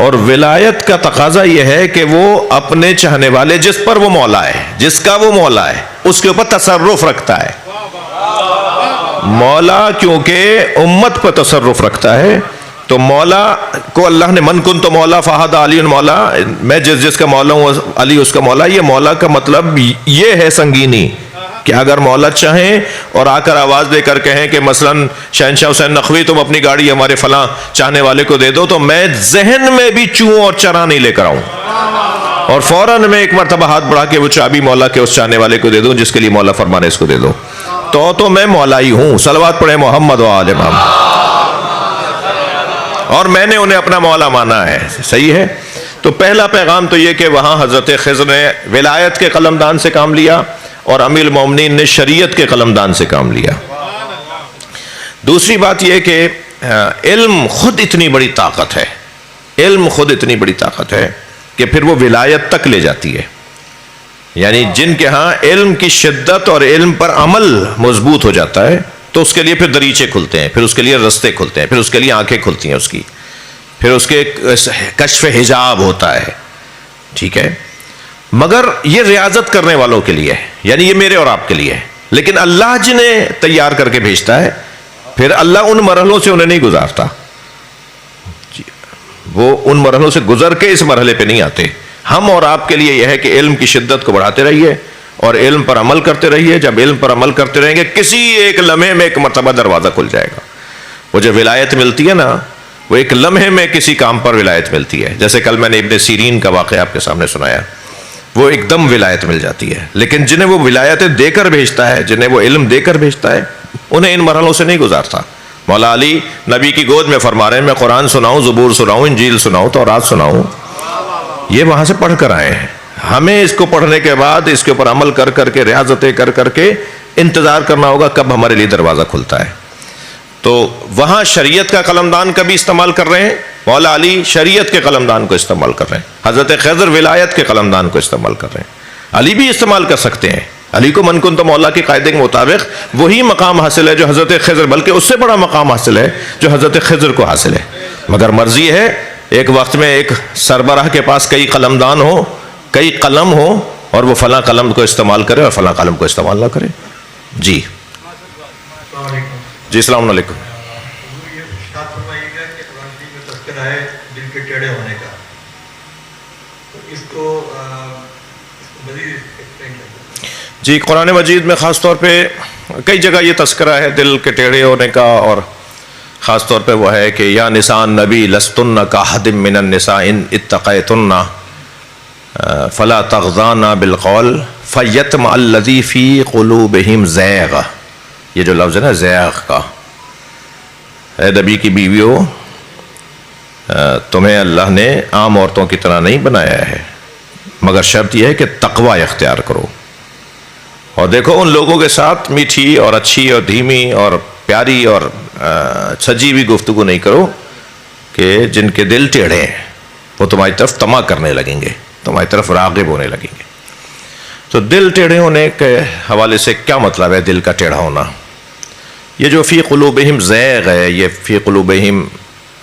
اور ولایت کا تقاضا یہ ہے کہ وہ اپنے چاہنے والے، جس پر وہ مولا ہے، جس کا وہ مولا ہے، اس کے اوپر تصرف رکھتا ہے۔ مولا کیونکہ امت پر تصرف رکھتا ہے، تو مولا کو اللہ نے من کن تو مولا فہد علی مولا، میں جس کا مولا ہوں علی اس کا مولا۔ یہ مولا کا مطلب یہ ہے سنگینی کہ اگر مولا چاہیں اور آ کر آواز دے کر کہیں کہ مثلاً شہنشاہ حسین نقوی تم اپنی گاڑی ہمارے فلاں چاہنے والے کو دے دو، تو میں ذہن میں بھی چوں اور چرا نہیں لے کر آؤں، اور فوراً میں ایک مرتبہ ہاتھ بڑھا کے وہ چابی مولا کے اس چاہنے والے کو دے دوں جس کے لیے مولا فرمانے اس کو دے دو، تو میں مولا ہی ہوں۔ صلوات پڑھیں محمد و آل محمد، اور میں نے انہیں اپنا مولا مانا ہے، صحیح ہے۔ تو پہلا پیغام تو یہ کہ وہاں حضرت خضر نے ولایت کے قلمدان سے کام لیا اور امیر المومنین نے شریعت کے قلمدان سے کام لیا۔ دوسری بات یہ کہ علم خود اتنی بڑی طاقت ہے، علم خود اتنی بڑی طاقت ہے کہ پھر وہ ولایت تک لے جاتی ہے۔ یعنی جن کے ہاں علم کی شدت اور علم پر عمل مضبوط ہو جاتا ہے تو اس کے لیے پھر دریچے کھلتے ہیں، پھر اس کے لیے رستے کھلتے ہیں، پھر اس کے لیے آنکھیں کھلتی ہیں اس کی، پھر اس کے کشف حجاب ہوتا ہے، ٹھیک ہے۔ مگر یہ ریاضت کرنے والوں کے لیے، یعنی یہ میرے اور آپ کے لیے، لیکن اللہ جنہیں تیار کر کے بھیجتا ہے پھر اللہ ان مرحلوں سے انہیں نہیں گزارتا، وہ ان مرحلوں سے گزر کے اس مرحلے پہ نہیں آتے۔ ہم اور آپ کے لیے یہ ہے کہ علم کی شدت کو بڑھاتے رہیے اور علم پر عمل کرتے رہیے۔ جب علم پر عمل کرتے رہیں گے کسی ایک لمحے میں ایک مرتبہ دروازہ کھل جائے گا۔ وہ جو ولایت ملتی ہے نا، وہ ایک لمحے میں کسی کام پر ولایت ملتی ہے۔ جیسے کل میں نے ابن سیرین کا واقعہ آپ کے سامنے سنایا، وہ ایک دم ولایت مل جاتی ہے۔ لیکن جنہیں وہ ولایتیں دے کر بھیجتا ہے، جنہیں وہ علم دے کر بھیجتا ہے، انہیں ان مرحلوں سے نہیں گزارتا۔ مولا علی نبی کی گود میں فرما رہے ہیں میں قرآن سناؤں، زبور سناؤں، انجیل سناؤں، تورات سناؤں، یہ وہاں سے پڑھ کر آئے ہیں۔ ہمیں اس کو پڑھنے کے بعد اس کے اوپر عمل کر کر کے، ریاضتیں کر کر کے انتظار کرنا ہوگا کب ہمارے لیے دروازہ کھلتا ہے۔ تو وہاں شریعت کا قلمدان کا بھی استعمال کر رہے ہیں، مولا علی شریعت کے قلمدان کو استعمال کر رہے ہیں، حضرت خضر ولایت کے قلمدان کو استعمال کر رہے ہیں۔ علی بھی استعمال کر سکتے ہیں، علی کو من کن تو مولا کے قاعدے کے مطابق وہی مقام حاصل ہے جو حضرت خضر، بلکہ اس سے بڑا مقام حاصل ہے جو حضرت خضر کو حاصل ہے۔ مگر مرضی ہے ایک وقت میں ایک سربراہ کے پاس کئی قلمدان ہو، کئی قلم ہو، اور وہ فلاں قلم کو استعمال کرے اور فلاں قلم کو استعمال نہ کرے۔ جی جی، السلام علیکم۔ یہ ارشاد فرمائیے گا کہ قرآن شریف میں تذکرہ ہے دل کے ٹیڑھے ہونے کا، تو اس کو مزید ایکسپلین کریں۔ جی، قرآن مجید میں خاص طور پہ کئی جگہ یہ تذکرہ ہے دل کے ٹیڑھے ہونے کا، اور خاص طور پہ وہ ہے کہ یا نساء النبی لستن کاحد من النساء ان اتقیتن، فلا تغضانا بالقول فیطمع الذی فی قلوبہم زیغ، یہ جو لفظ ہے نا زیغ کا، اے نبی کی بیویوں تمہیں اللہ نے عام عورتوں کی طرح نہیں بنایا ہے، مگر شرط یہ ہے کہ تقوی اختیار کرو، اور دیکھو ان لوگوں کے ساتھ میٹھی اور اچھی اور دھیمی اور پیاری اور سجی ہوئی گفتگو نہیں کرو کہ جن کے دل ٹیڑھے ہیں، وہ تمہاری طرف طمع کرنے لگیں گے، تمہاری طرف راغب ہونے لگیں گے۔ تو دل ٹیڑھے ہونے کے حوالے سے کیا مطلب ہے دل کا ٹیڑھا ہونا؟ یہ جو فی قلوبہم زیغ ہے، یہ فی قلوبہم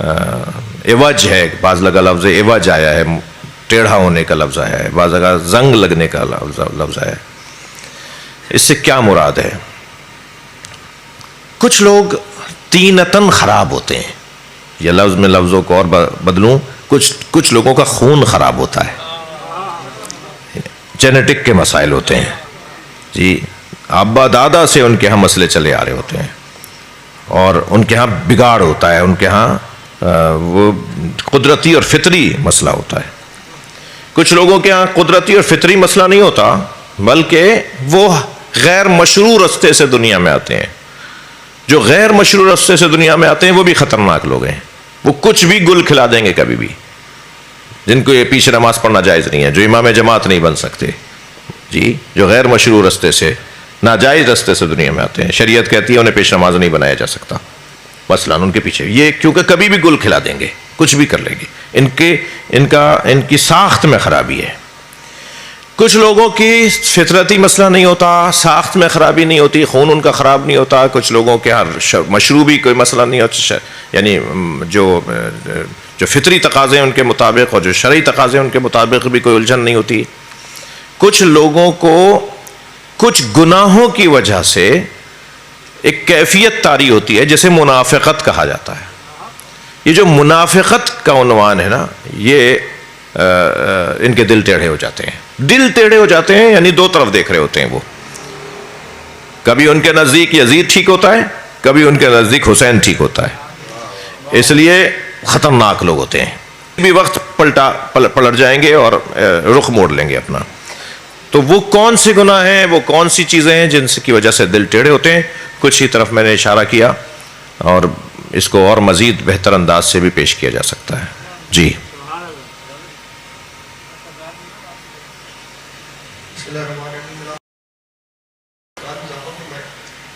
عوج ہے، بعض لگا لفظ عوج آیا ہے، ٹیڑھا ہونے کا لفظ آیا ہے، بعض لگا زنگ لگنے کا لفظ آیا ہے۔ اس سے کیا مراد ہے؟ کچھ لوگ تینتاً خراب ہوتے ہیں، یہ لفظ میں لفظوں کو اور بدلوں، کچھ لوگوں کا خون خراب ہوتا ہے، جینیٹک کے مسائل ہوتے ہیں جی، ابا دادا سے ان کے ہاں مسئلے چلے آ رہے ہوتے ہیں، اور ان کے ہاں بگاڑ ہوتا ہے، ان کے ہاں وہ قدرتی اور فطری مسئلہ ہوتا ہے۔ کچھ لوگوں کے ہاں قدرتی اور فطری مسئلہ نہیں ہوتا، بلکہ وہ غیر مشروع رستے سے دنیا میں آتے ہیں۔ جو غیر مشروع رستے سے دنیا میں آتے ہیں وہ بھی خطرناک لوگ ہیں، وہ کچھ بھی گل کھلا دیں گے کبھی بھی، جن کو یہ پیچھے نماز پڑھنا جائز نہیں ہے، جو امام جماعت نہیں بن سکتے جی، جو غیر مشروع رستے سے ناجائز رستے سے دنیا میں آتے ہیں، شریعت کہتی ہے انہیں پیش نماز نہیں بنایا جا سکتا، مثلاً ان کے پیچھے یہ کیونکہ کبھی بھی گل کھلا دیں گے، کچھ بھی کر لیں گے، ان کی ساخت میں خرابی ہے۔ کچھ لوگوں کی فطرتی مسئلہ نہیں ہوتا، ساخت میں خرابی نہیں ہوتی، خون ان کا خراب نہیں ہوتا۔ کچھ لوگوں کے مشروبی کوئی مسئلہ نہیں ہوتا، یعنی جو فطری تقاضے ہیں ان کے مطابق اور جو شرعی تقاضے ہیں ان کے مطابق بھی کوئی الجھن نہیں ہوتی۔ کچھ لوگوں کو کچھ گناہوں کی وجہ سے ایک کیفیت طاری ہوتی ہے جسے منافقت کہا جاتا ہے۔ یہ جو منافقت کا عنوان ہے نا، یہ ان کے دل ٹیڑھے ہو جاتے ہیں۔ دل ٹیڑھے ہو جاتے ہیں یعنی دو طرف دیکھ رہے ہوتے ہیں وہ، کبھی ان کے نزدیک یزید ٹھیک ہوتا ہے، کبھی ان کے نزدیک حسین ٹھیک ہوتا ہے، اس لیے خطرناک لوگ ہوتے ہیں، بھی وقت پلٹ جائیں گے اور رخ موڑ لیں گے اپنا۔ تو وہ کون سے گناہ ہیں، وہ کون سی چیزیں ہیں جن کی وجہ سے دل ٹیڑھے ہوتے ہیں؟ کچھ ہی طرف میں نے اشارہ کیا، اور اس کو اور مزید بہتر انداز سے بھی پیش کیا جا سکتا ہے جی۔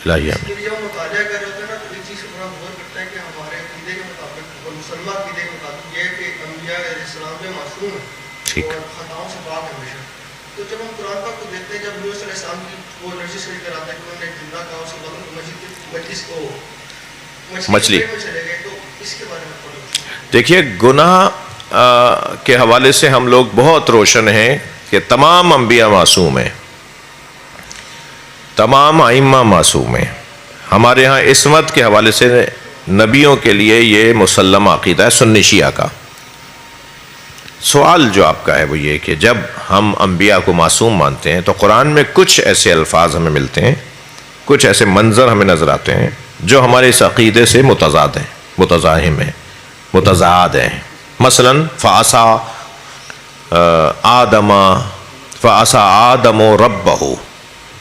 الہیہ میں جب ہم مطالعہ کر رہے ہوتے ہیں نا تو اس چیز سے بڑا غور کرتا ہے کہ ہمارے عقیدے کے مطابق اور مسلمان عقیدے کے مطابق یہ ہے کہ انبیاء علیہ السلام جو معصوم ہیں اور خطاؤں سے پاک ہیں ہمیشہ۔ تو جب ہم قرآن پاک کو دیکھتے ہیں، جب نبی صلی اللہ علیہ السلام کی وہ لفظ شریف کراتا ہے کہ انہوں نے جملہ کہا اس کے بعد مجلس کو مچھلی چلے گئے، تو اس کے بارے میں پڑھو۔ دیکھیے، گناہ کے حوالے سے ہم لوگ بہت روشن ہیں کہ تمام انبیاء معصوم ہیں، تمام ائمہ معصوم ہیں۔ ہمارے ہاں عصمت کے حوالے سے نبیوں کے لیے یہ مسلم عقیدہ ہے سنی شیعہ کا۔ سوال جو آپ کا ہے وہ یہ کہ جب ہم انبیاء کو معصوم مانتے ہیں تو قرآن میں کچھ ایسے الفاظ ہمیں ملتے ہیں، کچھ ایسے منظر ہمیں نظر آتے ہیں جو ہمارے اس عقیدے سے متضاد ہیں، متزاحم ہیں، متضاد ہیں۔ مثلا فعصا آدم ربہ،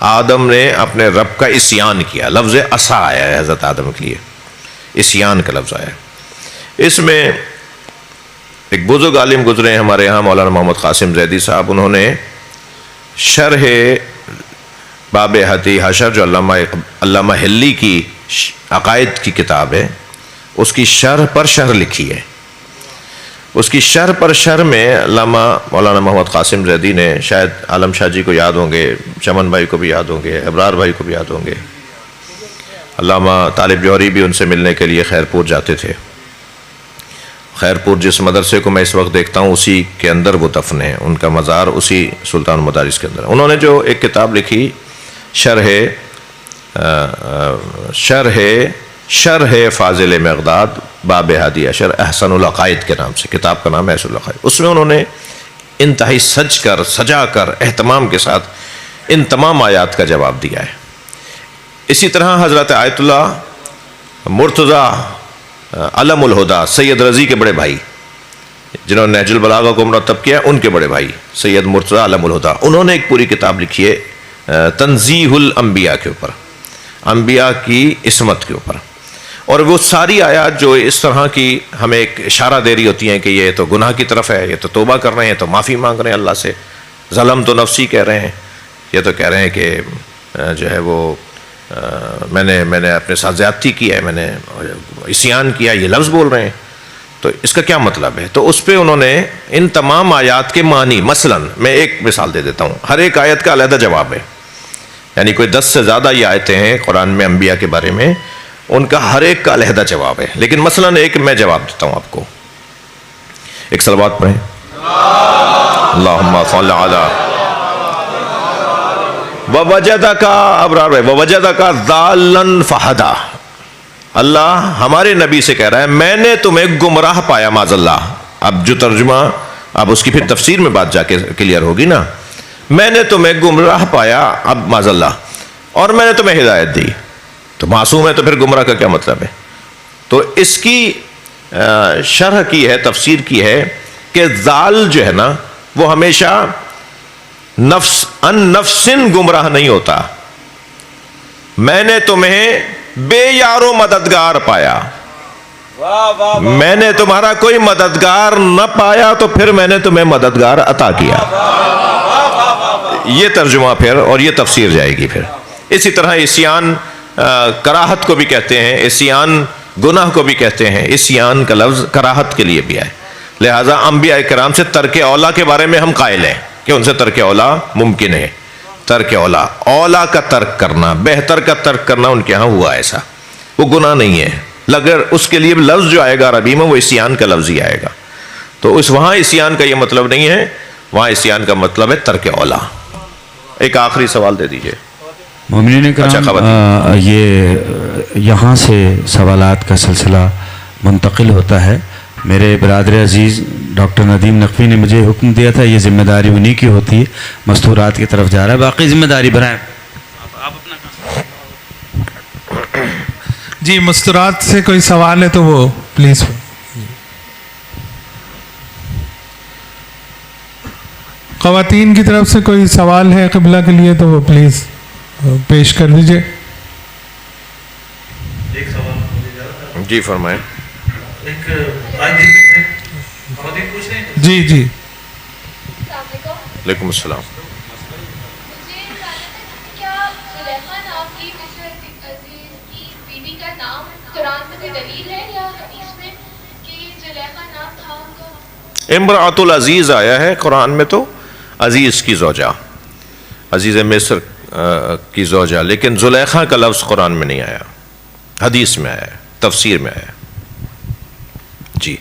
آدم نے اپنے رب کا عصیان کیا، لفظ عصا آیا ہے حضرت آدم کے لیے، عصیان کا لفظ آیا ہے۔ اس میں ایک بزرگ عالم گزرے ہیں ہمارے یہاں، مولانا محمد قاسم زیدی صاحب، انہوں نے شرح باب ہدی حشر جو علامہ حلی کی عقائد کی کتاب ہے، اس کی شرح پر شرح لکھی ہے۔ اس کی شرح پر شرح میں علامہ مولانا محمد قاسم زیدی نے، شاید عالم شاہ جی کو یاد ہوں گے، چمن بھائی کو بھی یاد ہوں گے، ابرار بھائی کو بھی یاد ہوں گے، علامہ طالب جوہری بھی ان سے ملنے کے لیے خیرپور جاتے تھے۔ خیرپور جس مدرسے کو میں اس وقت دیکھتا ہوں اسی کے اندر وہ دفن ہیں، ان کا مزار اسی سلطان مدارس کے اندر۔ انہوں نے جو ایک کتاب لکھی شرح فاضل مقداد باب ہادی عشر احسن العقائد کے نام سے، کتاب کا نام ہے احسن العقائد۔ اس میں انہوں نے انتہائی سجا کر اہتمام کے ساتھ ان تمام آیات کا جواب دیا ہے۔ اسی طرح حضرت آیت اللہ مرتضیٰ علم الہدا سید رضی کے بڑے بھائی، جنہوں نے نہج البلاغہ کو مرتب کیا، ان کے بڑے بھائی سید مرتضیٰ علم الہدیٰ، انہوں نے ایک پوری کتاب لکھی ہے تنزیہ الانبیاء کے اوپر، انبیاء کی عصمت کے اوپر. اور وہ ساری آیات جو اس طرح کی ہمیں ایک اشارہ دے رہی ہوتی ہیں کہ یہ تو گناہ کی طرف ہے، یہ تو توبہ کر رہے ہیں، تو معافی مانگ رہے ہیں اللہ سے، ظلم تو نفسی کہہ رہے ہیں، یہ تو کہہ رہے ہیں کہ جو ہے وہ میں نے اپنے ساتھ زیادتی کی ہے، میں نے عصیان کیا، یہ لفظ بول رہے ہیں. تو اس کا کیا مطلب ہے؟ تو اس پہ انہوں نے ان تمام آیات کے معنی، مثلا میں ایک مثال دے دیتا ہوں، ہر ایک آیت کا علیحدہ جواب ہے، یعنی کوئی 10 سے زیادہ یہ آیتیں ہیں قرآن میں انبیاء کے بارے میں، ان کا ہر ایک کا علیحدہ جواب ہے. لیکن مثلا ایک میں جواب دیتا ہوں آپ کو. ایک صلوات پڑھیں، اللہم صل علی ووجدک، ابرار ہے، ووجدک ضالا فہدی. اللہ ہمارے نبی سے کہہ رہا ہے میں نے تمہیں گمراہ پایا معاذ اللہ. اب جو ترجمہ، اب اس کی پھر تفسیر میں بات جا کے کلیئر ہوگی نا. میں نے تمہیں گمراہ پایا اب معاذ اللہ، اور میں نے تمہیں ہدایت دی. تو معصوم ہے تو پھر گمراہ کا کیا مطلب ہے؟ تو اس کی شرح کی ہے، تفسیر کی ہے کہ ضال جو ہے نا وہ ہمیشہ نفس ان نفسن گمراہ نہیں ہوتا. میں نے تمہیں بے یار و مددگار پایا، میں نے تمہارا کوئی مددگار نہ پایا تو پھر میں نے تمہیں مددگار عطا کیا. یہ ترجمہ پھر اور یہ تفسیر جائے گی. پھر اسی طرح عصیان کراہت کو بھی کہتے ہیں، عصیان گناہ کو بھی کہتے ہیں. عصیان کا لفظ کراہت کے لیے بھی ہے. لہٰذا انبیاء کرام سے ترک اولا کے بارے میں ہم قائل ہیں کہ ان سے ترک اولا ممکن ہے. ترک اولا، اولا کا ترک کرنا، بہتر کا ترک کرنا ان کے ہاں ہوا ایسا، وہ گناہ نہیں ہے. اگر اس کے لیے لفظ جو آئے گا عربی میں وہ عصیان کا لفظ ہی آئے گا. تو اس وہاں عصیان کا یہ مطلب نہیں ہے، وہاں عصیان کا مطلب ہے ترک اولا. ایک آخری سوال دے دیجئے. مومنین کرام، یہ یہاں سے سوالات کا سلسلہ منتقل ہوتا ہے. میرے برادر عزیز ڈاکٹر ندیم نقوی نے مجھے حکم دیا تھا، یہ ذمہ داری انہی کی ہوتی ہے، مستورات کی طرف جا رہا ہے. باقی ذمہ داری برائے آپ اپنا کام. جی مستورات سے کوئی سوال ہے تو وہ پلیز. خواتین کی طرف سے کوئی سوال ہے قبلہ کے لیے تو وہ پلیز پیش کر دیجئے. ایک سوال جی فرمائیں. ایک آج دن میں خواتین پوچھ رہے ہیں. جی جی. وعلیکم السلام. مجھے جاننا تھا کیا زلیخا نام کی مصر عزیز کی بیوی کا نام قرآن میں کوئی دلیل ہے یا حدیث میں کہ زلیخا نام تھا ان کا؟ امرأۃ العزیز آیا ہے قرآن میں تو عزیز کی زوجہ، عزیز مصر کی زوجہ، لیکن زلیخا کا لفظ قرآن میں نہیں آیا، حدیث میں آیا، تفسیر میں آیا. جی